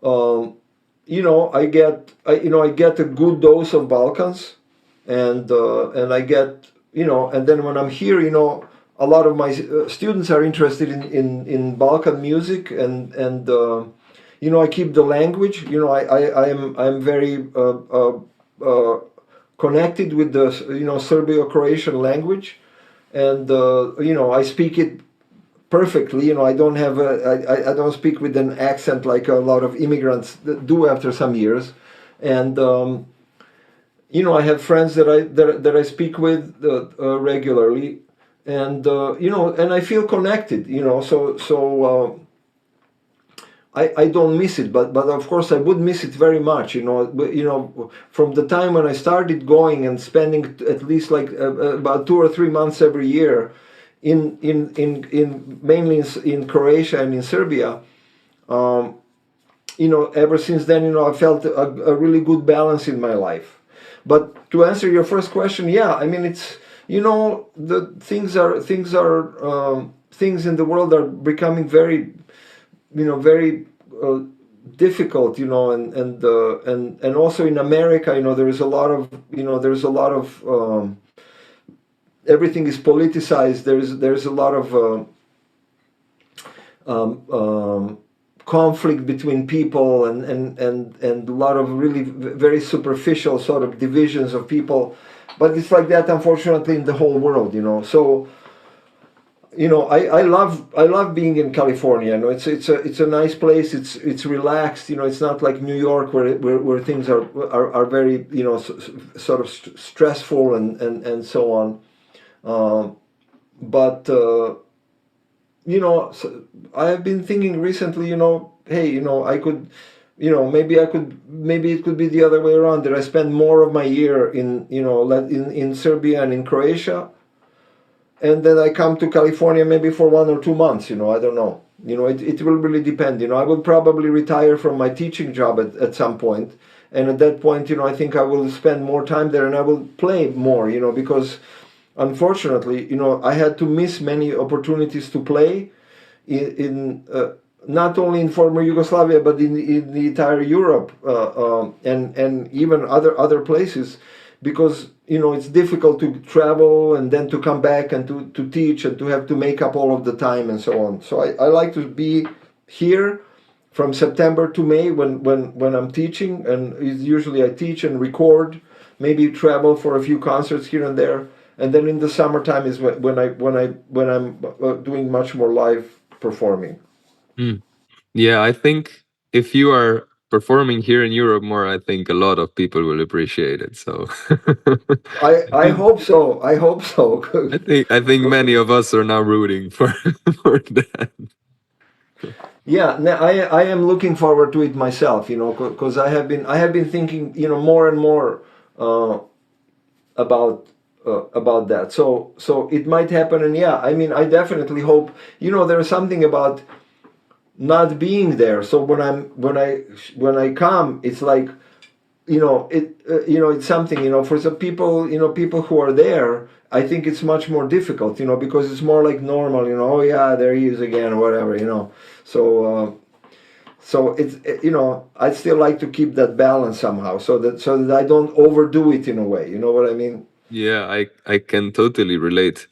um, I get a good dose of Balkans, and I get and then when I'm here, a lot of my students are interested in Balkan music, and I keep the language. I'm very uh, connected with the Serbio-Croatian language, and I speak it perfectly. I don't have I don't speak with an accent like a lot of immigrants do after some years, and I have friends that I speak with regularly, and I feel connected. I don't miss it, but of course I would miss it very much. From the time when I started going and spending at least like about 2 or 3 months every year in mainly in Croatia and in Serbia. Um, Ever since then, I felt a really good balance in my life. But to answer your first question, yeah, I mean, it's the things in the world are becoming very uh, difficult, and also in America, there is a lot of everything is politicized. There's a lot of um, um, conflict between people, and a lot of really very superficial sort of divisions of people. But it's like that, unfortunately, in the whole world. So I love being in California. It's a nice place. It's relaxed. It's not like New York, where things are very sort of stressful, and so on. But so I have been thinking recently. Hey, I could. Maybe it could be the other way around, that I spend more of my year in Serbia and in Croatia, and then I come to California maybe for 1 or 2 months. I don't know. It will really depend. I will probably retire from my teaching job at some point, and at that point, I think I will spend more time there, and I will play more. Because unfortunately, I had to miss many opportunities to play in not only in former Yugoslavia, but in the entire Europe, and even other places, because it's difficult to travel and then to come back and to teach and to have to make up all of the time and so on. So I like to be here from September to May when I'm teaching, and usually I teach and record, maybe travel for a few concerts here and there, and then in the summertime is when I'm doing much more live performing. Mm. Yeah, I think if you are performing here in Europe more, I think a lot of people will appreciate it. So I hope so. I hope so. I think many of us are now rooting for for that. Yeah, I am looking forward to it myself. Because I have been thinking more and more uh, about that. So it might happen, and yeah, I mean, I definitely hope. There's something about not being there. So when I come, it's like, it's something, for some people, people who are there, I think it's much more difficult, because it's more like normal, oh yeah, there he is again, or whatever, so it's, I still like to keep that balance somehow, so that I don't overdo it in a way, you know what I mean? Yeah, I can totally relate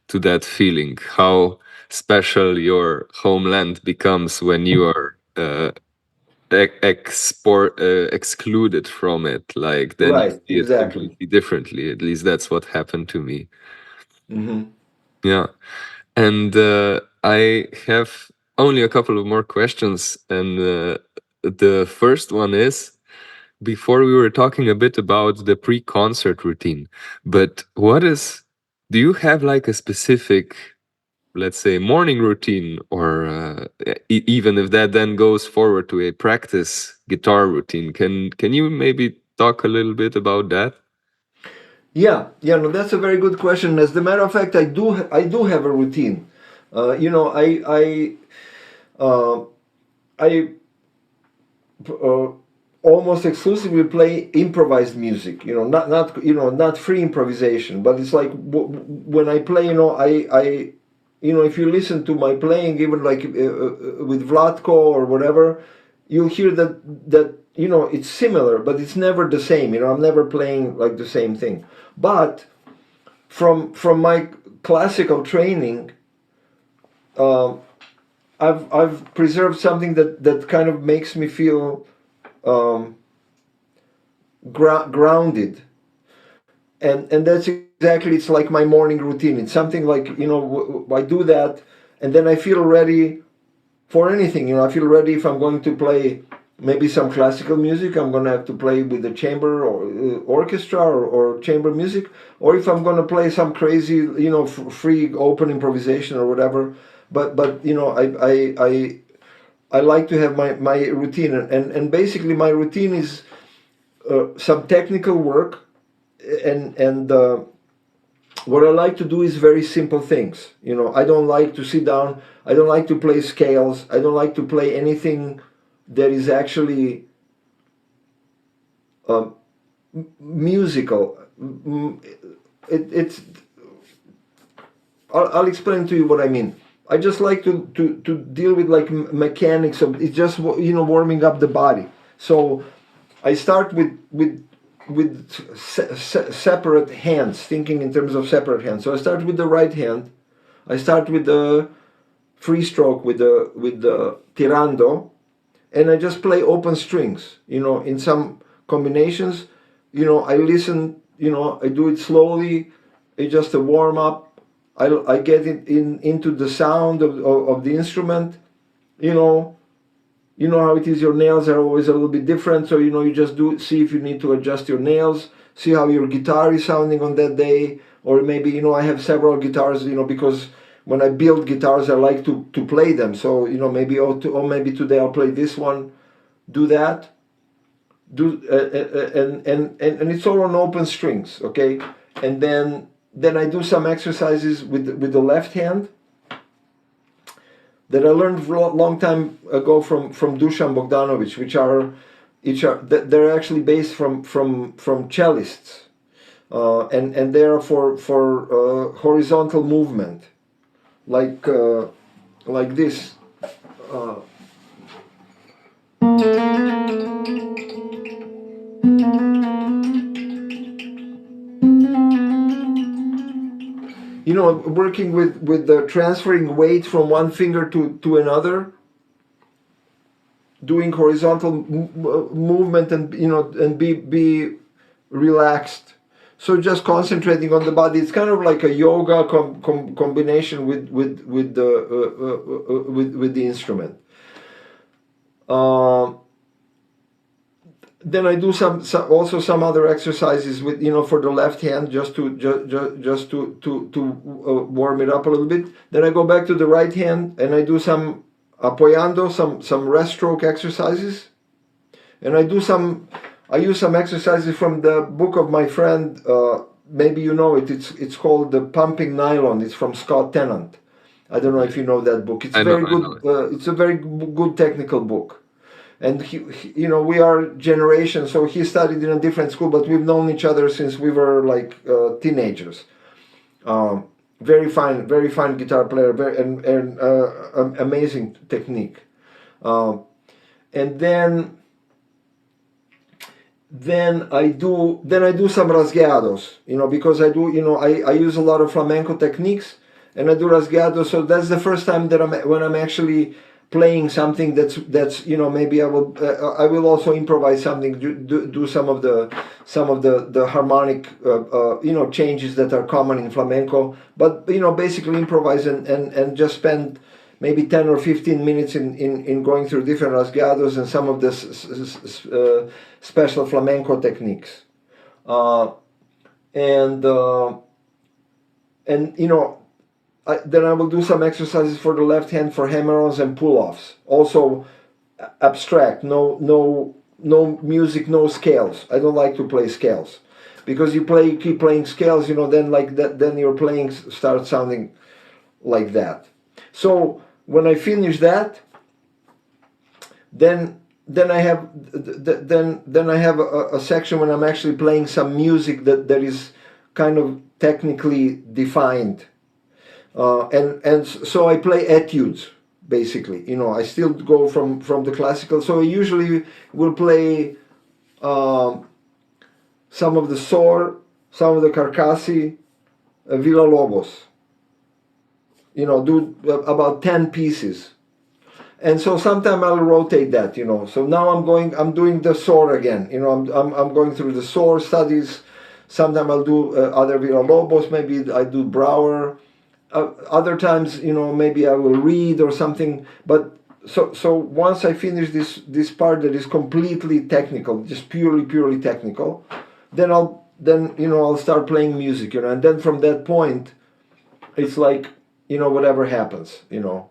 to that feeling, how special your homeland becomes when you are excluded from it. Like then you Right, see it exactly. completely differently. At least that's what happened to me. Hmm. Yeah. And I have only a couple of more questions. And the first one is, before we were talking a bit about the pre-concert routine, but do you have like a specific, let's say, morning routine, or even if that then goes forward to a practice guitar routine? Can you maybe talk a little bit about that? Yeah, no, that's a very good question. As a matter of fact, I do have a routine. I uh, almost exclusively play improvised music. Not free improvisation, but it's like when I play. If you listen to my playing, even like with Vlatko or whatever, you'll hear that it's similar, but it's never the same. I'm never playing like the same thing. But from my classical training, um, I've preserved something that kind of makes me feel um, grounded, and that's exactly, it's like my morning routine. It's something like, I do that, and then I feel ready for anything. I feel ready if I'm going to play maybe some classical music. I'm going to have to play with the chamber or orchestra, or chamber music, or if I'm going to play some crazy, free open improvisation or whatever. But I like to have my routine, and basically my routine is some technical work, and what I like to do is very simple things. I don't like to sit down. I don't like to play scales. I don't like to play anything that is actually um, musical. It's. I'll explain to you what I mean. I just like to deal with like mechanics of it's just warming up the body. So I start with separate hands, thinking in terms of separate hands. So I start with the right hand. I start with the free stroke with the tirando, and I just play open strings. In some combinations, I listen. I do it slowly. It's just a warm up. I get it into the sound of the instrument. You know, how it is. Your nails are always a little bit different, so you just see if you need to adjust your nails. See how your guitar is sounding on that day, or maybe I have several guitars. Because when I build guitars, I like to play them. So maybe maybe today I'll play this one. Do that. Do and it's all on open strings, okay? And then I do some exercises with the left hand that I learned a long time ago from Dusan Bogdanovic, they're actually based from cellists, and they are for horizontal movement, like this. Uh, Working with the transferring weight from one finger to another, doing horizontal movement, and be relaxed. So just concentrating on the body. It's kind of like a yoga combination with the instrument. Um, then I do also some other exercises with for the left hand, just to warm it up a little bit. Then I go back to the right hand and I do some apoyando, some rest stroke exercises, and I use some exercises from the book of my friend. Maybe you know it. It's called the Pumping Nylon. It's from Scott Tennant. I don't know Yeah. if you know that book. It's I know. very I good. know it. It's a very good technical book. And you know, we are generation. So he studied in a different school, but we've known each other since we were like teenagers. Um, very fine guitar player, and amazing technique. Um, and then I do some rasgados, you know, because I use a lot of flamenco techniques, and I do rasgados. So that's the first time that when I'm actually playing something that's you know, maybe I will also improvise something, do some of the harmonic you know, changes that are common in flamenco, but you know, basically improvise and just spend maybe 10 or 15 minutes in going through different rasgados and some of the special flamenco techniques. Uh, and you know, then I will do some exercises for the left hand for hammer-ons and pull-offs. Also abstract, no music, no scales. I don't like to play scales, because keep playing scales, you know, then like that, then your playing starts sounding like that. So when I finish that, then I have then I have a section when I'm actually playing some music that is kind of technically defined, and so I play etudes basically. You know, I still go from the classical. So I usually will play um, some of the Sor, some of the Carcassi, Villa Lobos. You know, do about 10 pieces. And so sometime I'll rotate that, you know. So now I'm doing the Sor again. You know, I'm going through the Sor studies. Sometime I'll do other Villa Lobos. Maybe I do Brouwer. Other times, you know, maybe I will read or something. But so once I finish this part that is completely technical, just purely technical, then you know, I'll start playing music, you know. And then from that point, it's like, you know, whatever happens, you know.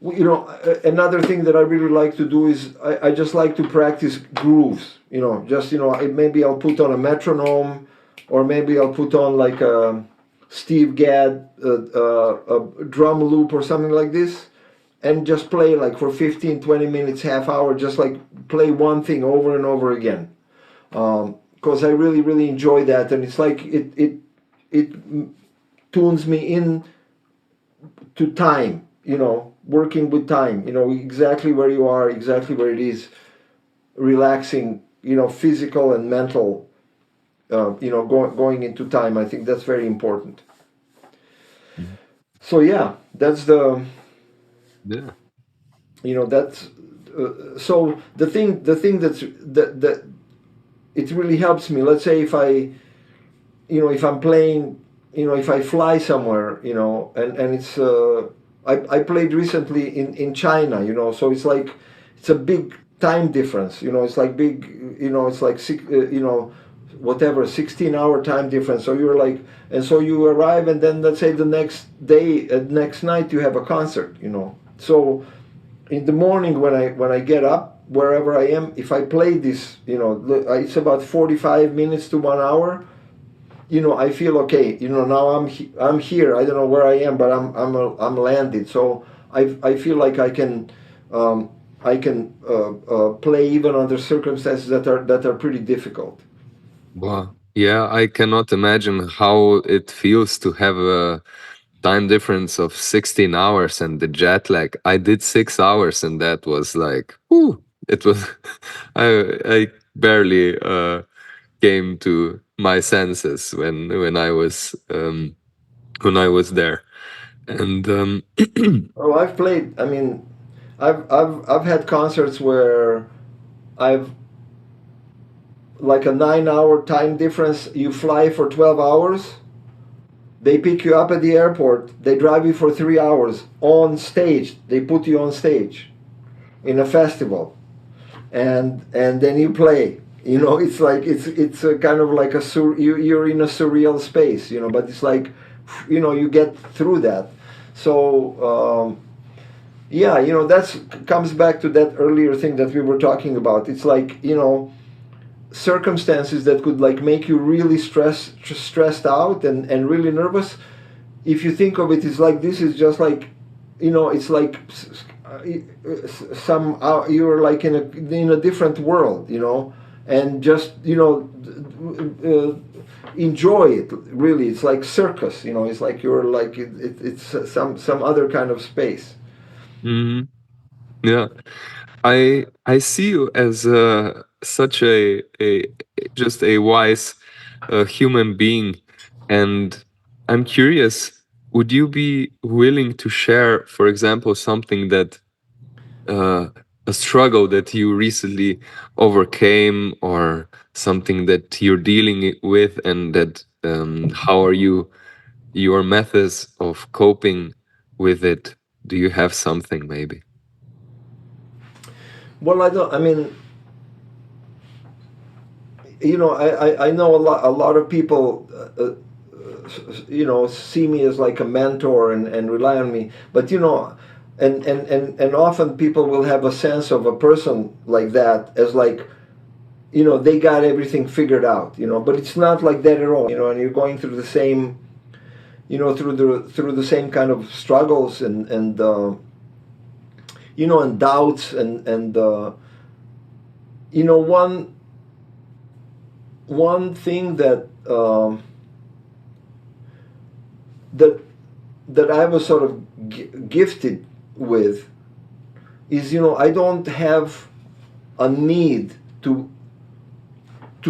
You know, another thing that I really like to do is I just like to practice grooves. You know, just, you know, maybe I'll put on a metronome, or maybe I'll put on like a Steve Gadd a drum loop or something like this, and just play like for 15, 20 minutes, half hour, just like play one thing over and over again. Because I really enjoy that, and it's like it tunes me in to time, you know, working with time, you know, exactly where you are, exactly where it is, relaxing, you know, physical and mental, you know, going into time. I think that's very important. Mhm. So yeah, that's the, Yeah. you know, that's so the thing that it really helps me. Let's say if I, you know, if I'm playing, you know, if I fly somewhere, you know, and it's I played recently in China, you know, so it's like it's a big time difference, you know, it's like big, you know, it's like you know, whatever, 16-hour time difference. So you're like, and so you arrive, and then let's say the next day, next night you have a concert, you know. So in the morning when I get up wherever I am, if I play this, you know, it's about 45 minutes to 1 hour, you know, I feel okay. You know, now I'm here. I don't know where I am, but I'm landed. So I feel like um, I can play even under circumstances that are pretty difficult. Wow. Yeah, I cannot imagine how it feels to have a time difference of 16 hours and the jet lag. I did 6 hours, and that was like, whew, it was, I barely came to my senses when I was there. And Oh, I've played. I mean, I've had concerts where I've like a 9 hour time difference. You fly for 12 hours. They pick you up at the airport. They drive you for 3 hours on stage. They put you on stage in a festival, and then you play. You know, it's like it's a kind of like you're in a surreal space. You know, but it's like, you know, you get through that. So yeah, you know, that's comes back to that earlier thing that we were talking about. It's like, you know, circumstances that could like make you really stressed out and really nervous. if you think of it, it's like this is just like, it's like some you're like in a different world, and just enjoy it. Really, it's like circus. It's like you're like it's some other kind of space. Hmm. Yeah, I see you as such a just a wise human being, and I'm curious. Would you be willing to share, for example, something that uh, a struggle that you recently overcame, or something that you're dealing with, and that how are your methods of coping with it? Do you have something maybe? Well, I don't. I mean, I know a lot of people, see me as like a mentor and rely on me. But and often people will have a sense of a person like that as like, they got everything figured out. But it's not like that at all. And you're going through the same, through the same kind of struggles and doubts and one thing that that I was sort of gifted with is, I don't have a need to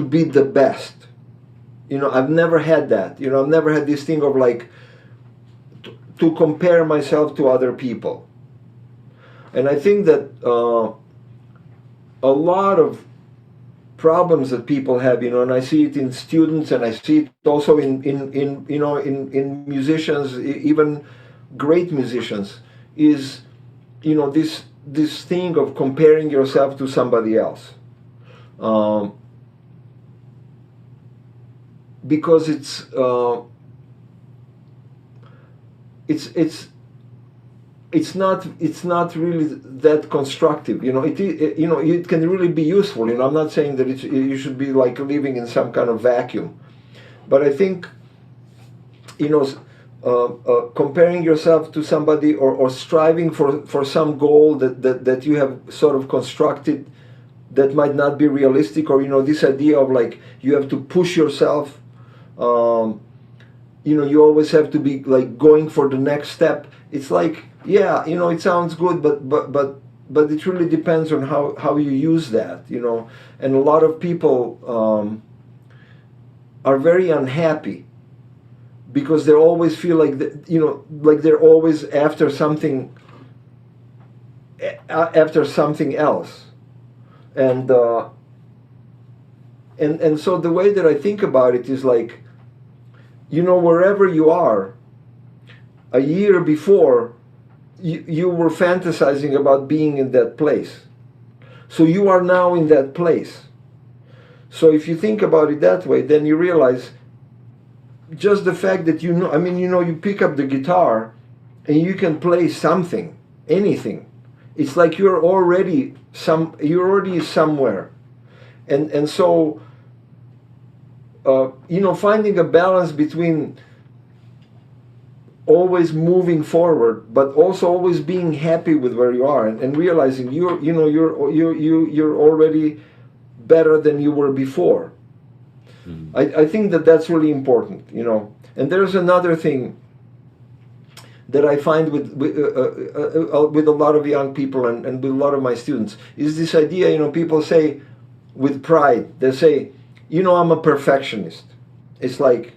be the best. I've never had that. I've never had this thing of like to compare myself to other people. And I think that a lot of problems that people have, and I see it in students, and I see it also in musicians, even great musicians, is this thing of comparing yourself to somebody else, because it's not really that constructive. It can really be useful. I'm not saying that you should be like living in some kind of vacuum, but I think comparing yourself to somebody, or striving for some goal that you have sort of constructed that might not be realistic, or this idea of like you have to push yourself. You always have to be like going for the next step. It's like, yeah, it sounds good, but it really depends on how you use that. And a lot of people are very unhappy because they always feel like like they're always after something else. And so the way that I think about it is like, wherever you are, a year before, you were fantasizing about being in that place. So you are now in that place. So if you think about it that way, then you realize just the fact that you pick up the guitar and you can play something, anything. It's like you're already somewhere. And so finding a balance between always moving forward, but also always being happy with where you are, and realizing you're already better than you were before. I think that's really important. And there's another thing that I find with a lot of young people and with a lot of my students is this idea. People say with pride, they say, I'm a perfectionist. It's like,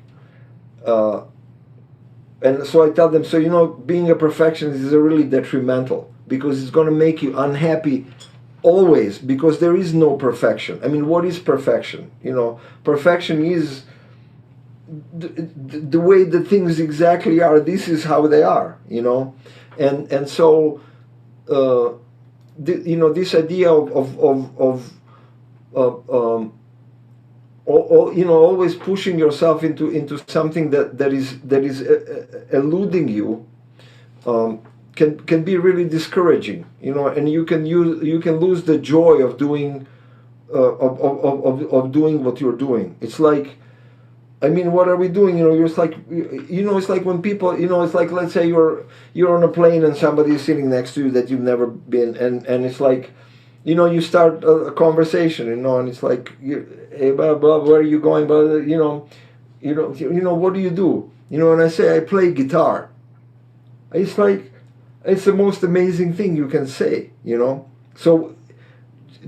and so I tell them, so being a perfectionist is really detrimental, because it's going to make you unhappy always, because there is no perfection. I mean, what is perfection? Perfection is the way the things exactly are. This is how they are. And so this idea of always pushing yourself into something that is eluding you, can be really discouraging, and you can lose the joy of doing of doing what you're doing. It's like I mean, what are we doing? It's like, it's like when people, it's like, let's say you're on a plane and somebody is sitting next to you that you've never been, and it's like, you start a conversation, and it's like, hey, blah blah, where are you going? Blah, what do you do? And I say I play guitar. It's like, it's the most amazing thing you can say. So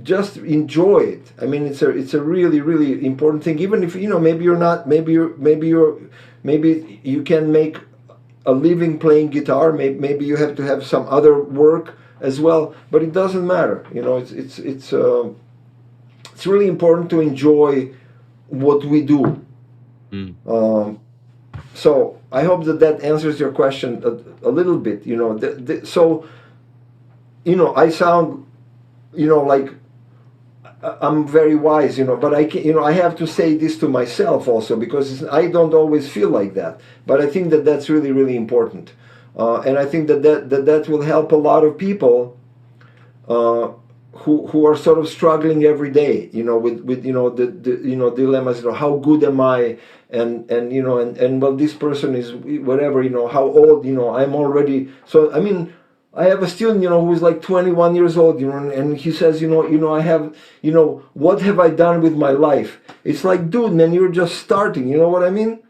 just enjoy it. I mean, it's a really really important thing. Even if maybe you're not, maybe you can make a living playing guitar. Maybe you have to have some other work as well. But it doesn't matter. It's really important to enjoy what we do. Mm. Um, so I hope that answers your question a little bit. So I sound like I'm very wise, but I can, I have to say this to myself also, because I don't always feel like that. But I think that that's really, really important, and I think that will help a lot of people uh, who are sort of struggling every day, with the dilemmas. How good am I? And well, this person is whatever. How old? I'm already. So I mean, I have a student, who's like 21 years old, and he says, I have, what have I done with my life? It's like, dude, man, you're just starting. You know what I mean?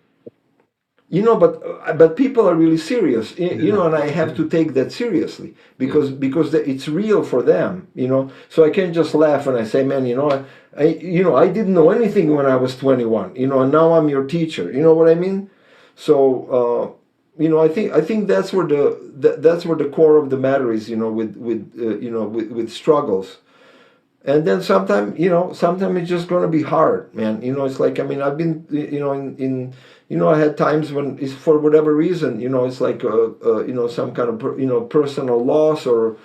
But people are really serious, Yeah. and I have to take that seriously, Yeah. because it's real for them. So I can't just laugh and I say, man, I didn't know anything when I was 21, and now I'm your teacher. You know what I mean? So I think that's where the core of the matter is. With struggles. And then sometimes it's just going to be hard, man. It's like, I mean, I've been, I had times when it's for whatever reason, it's like, some kind of, personal loss, or,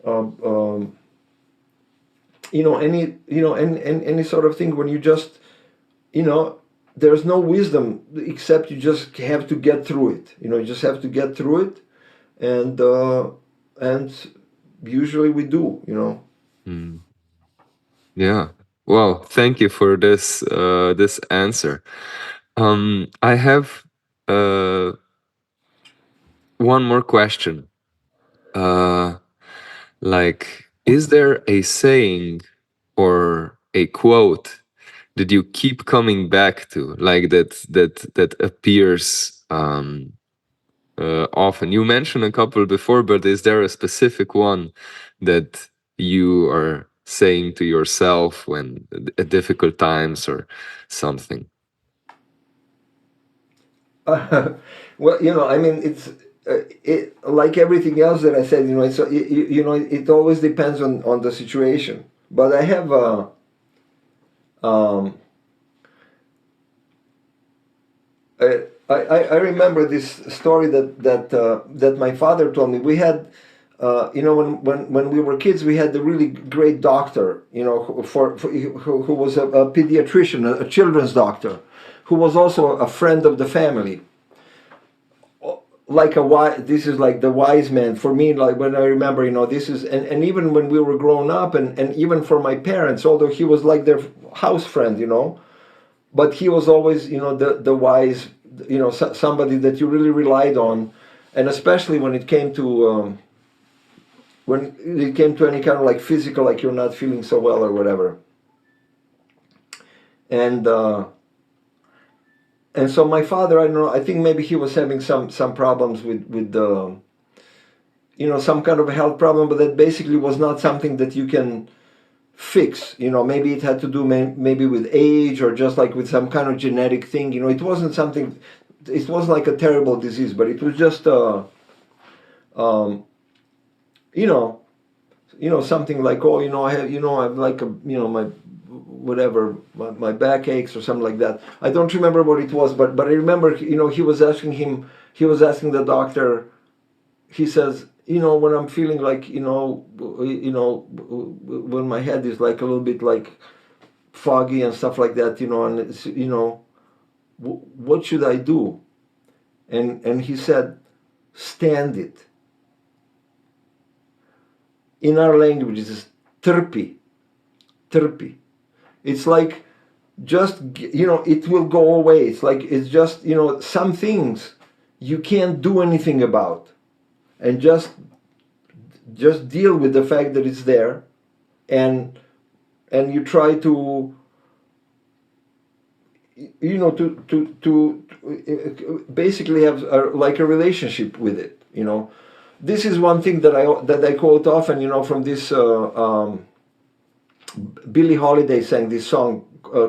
um, um, any sort of thing, when you just, you know, there's no wisdom except you just have to get through it. You just have to get through it, and usually we do. Mm. Yeah. Well, thank you for this answer. I have uh one more question. Uh, like, is there a saying or a quote that you keep coming back to, like that appears often? You mentioned a couple before, but is there a specific one that you are saying to yourself when at difficult times or something? Well, I mean, it like everything else that I said. It always depends on the situation. But I have um, I remember this story that my father told me. We had, when we were kids, we had the really great doctor, who was a pediatrician, a children's doctor, who was also a friend of the family. Like a wise, this is like the wise man for me. Like, when I remember, this is, and even when we were growing up, and even for my parents, although he was like their house friend, but he was always, the wise, somebody that you really relied on. And especially when it came to any kind of like physical, like you're not feeling so well or whatever. And uh and so my father, I don't know, I think maybe he was having some problems with the, some kind of a health problem, but that basically was not something that you can fix. Maybe it had to do maybe with age, or just like with some kind of genetic thing. It wasn't something, it wasn't like a terrible disease, but it was just um you know something like, oh, I have like a, my whatever, my back aches or something like that. I don't remember what it was, but I remember, he was asking the doctor. He says, when I'm feeling like, when my head is like a little bit like foggy and stuff like that, and it's, what should I do? And he said, stand it. In our language, it's trpi. It's like, just it will go away. It's like, it's just, some things you can't do anything about, and just deal with the fact that it's there, and you try to, basically have like a relationship with it. This is one thing that I quote often, from this, Billie Holiday sang this song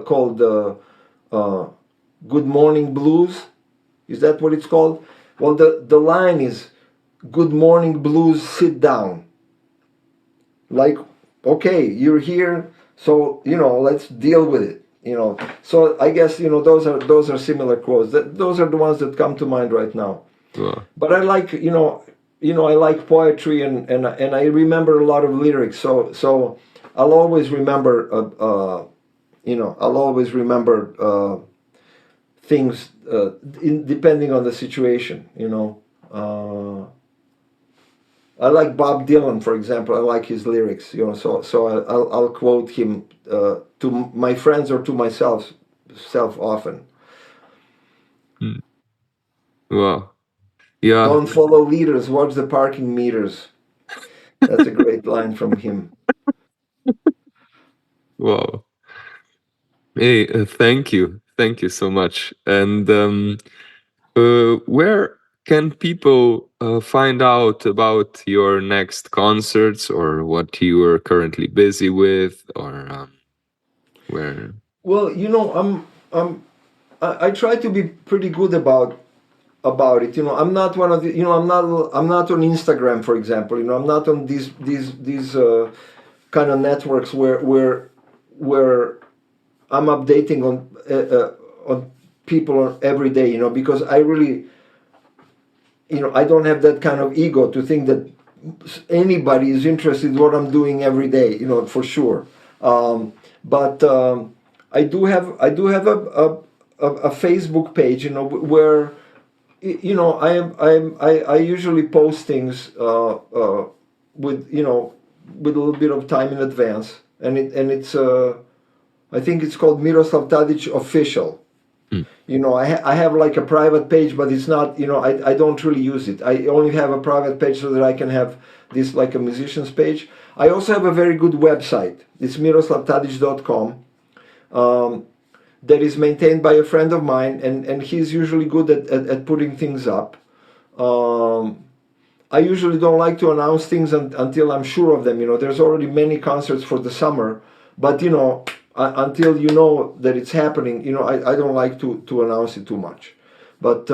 called uh, Good Morning Blues. Is that what it's called? Well, the line is, Good morning blues, sit down. Like, okay, you're here, so let's deal with it. So I guess those are similar quotes. Those are the ones that come to mind right now. Wow. But I like, I like poetry, and I remember a lot of lyrics. So I'll always remember, things, depending on the situation. I like Bob Dylan, for example. I like his lyrics. So I'll quote him to my friends or to myself self often. Mm. Wow. Yeah. Don't follow leaders, watch the parking meters. That's a great line from him. Wow. Hey, thank you. Thank you so much. And where can people find out about your next concerts, or what you are currently busy with, or where? Well, I try to be pretty good about it. I'm not one of the. I'm not on Instagram, for example. I'm not on these kind of networks where I'm updating on people every day. Because I really, I don't have that kind of ego to think that anybody is interested in what I'm doing every day. For sure. But I do have a Facebook page. Where I usually post things with a little bit of time in advance, and it's I think it's called Miroslav Tadić Official. Mm. I have like a private page, but it's not, I don't really use it. I only have a private page so that I can have this like a musician's page. I also have a very good website. It's miroslavtadic.com. That is maintained by a friend of mine, and he's usually good at putting things up. I usually don't like to announce things until I'm sure of them. There's already many concerts for the summer, but until you know that it's happening, I don't like to announce it too much. But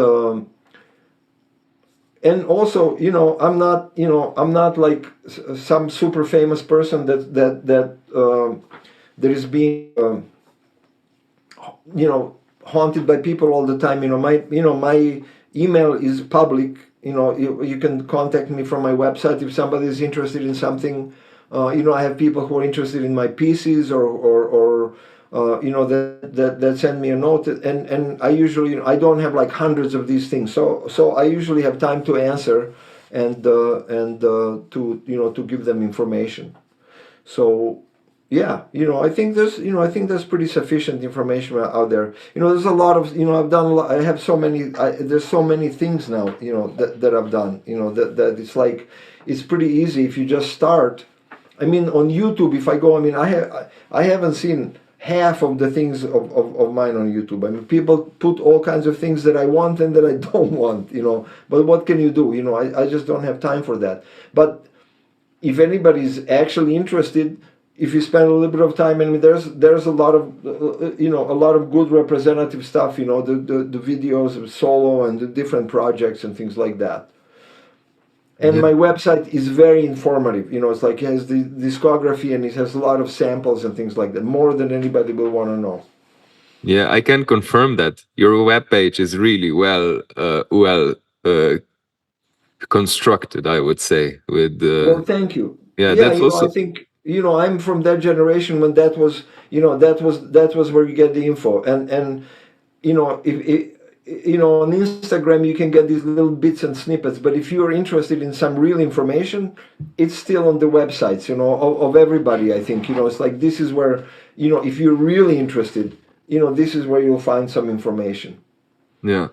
and also, I'm not like some super famous person that is being haunted by people all the time. My email is public. You can contact me from my website if somebody is interested in something. I have people who are interested in my pieces, or that send me a note, and I usually, I don't have like hundreds of these things, so I usually have time to answer, and to give them information. So yeah, I think there's pretty sufficient information out there. There's a lot of, I have so many, there's so many things now, that I've done, that it's like, it's pretty easy if you just start. I mean, on YouTube, if I go, I haven't seen half of the things of mine on YouTube. I mean, people put all kinds of things that I want and that I don't want, but what can you do? I just don't have time for that. But if anybody's actually interested, if you spend a little bit of time, there's a lot of a lot of good representative stuff, the videos of solo and the different projects and things like that. And Yeah. my website is very informative. It's like, it has the discography, and it has a lot of samples and things like that, more than anybody will want to know. Yeah, I can confirm that your webpage is really well constructed, I would say. With Well, thank you. yeah, Yeah, that's also I think, I'm from that generation when that was where you get the info, and if on Instagram you can get these little bits and snippets, but if you're interested in some real information, it's still on the websites, of everybody. I think, it's like, this is where, if you're really interested, this is where you'll find some information. Yeah.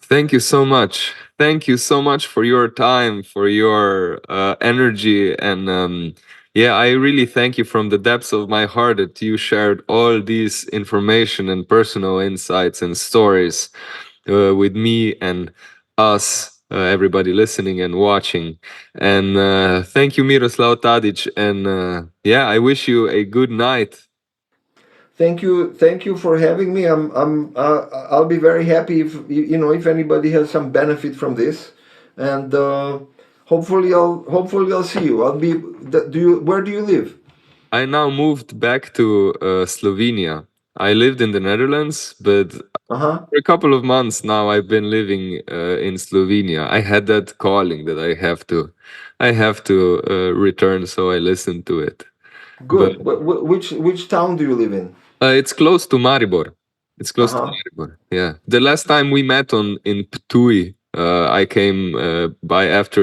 Thank you so much. Thank you so much for your time, for your energy, and yeah, I really thank you from the depths of my heart that you shared all these information and personal insights and stories with me and us, everybody listening and watching. And thank you, Miroslav Tadić. And yeah, I wish you a good night. Thank you for having me. I'll be very happy if if anybody has some benefit from this, and hopefully I'll see you. I'll be. Where do you live? I now moved back to Slovenia. I lived in the Netherlands, but Uh huh. for a couple of months now I've been living in Slovenia. I had that calling that I have to return, so I listened to it. But Good. Which town do you live in? it's close to Maribor. It's Uh close to huh. Maribor. Yeah. The last time we met in Ptuj, I came by after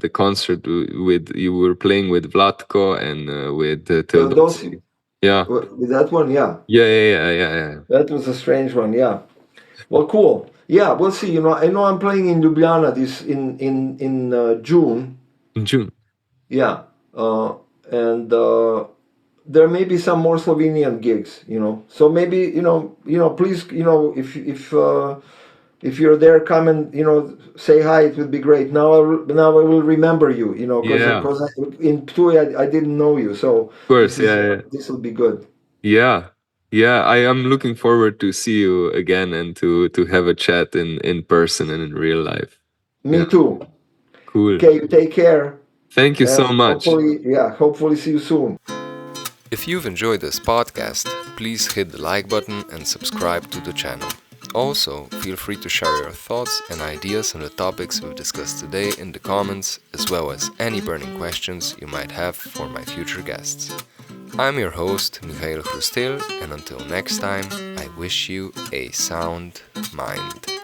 the concert with you were playing with Vlatko and with Those Teodosij. Yeah. with that one, yeah. Yeah. That was a strange one, yeah. Well, cool. Yeah, we'll see. I know I'm playing in Ljubljana this in June. In June. Yeah, and there may be some more Slovenian gigs. So maybe please, if you're there, come and say hi. It would be great. Now I will remember you. Yeah. Because in Ptuj I didn't know you, so Of course. Yeah. this will be good. Yeah. Yeah. I am looking forward to see you again and to have a chat in person and in real life. Me Yeah. too. Cool. Okay, you take care. Thank you so And much. hopefully see you soon. If you've enjoyed this podcast, please hit the like button and subscribe to the channel. Also, feel free to share your thoughts and ideas on the topics we've discussed today in the comments, as well as any burning questions you might have for my future guests. I'm your host, Mihail Hrustil, and until next time, I wish you a sound mind.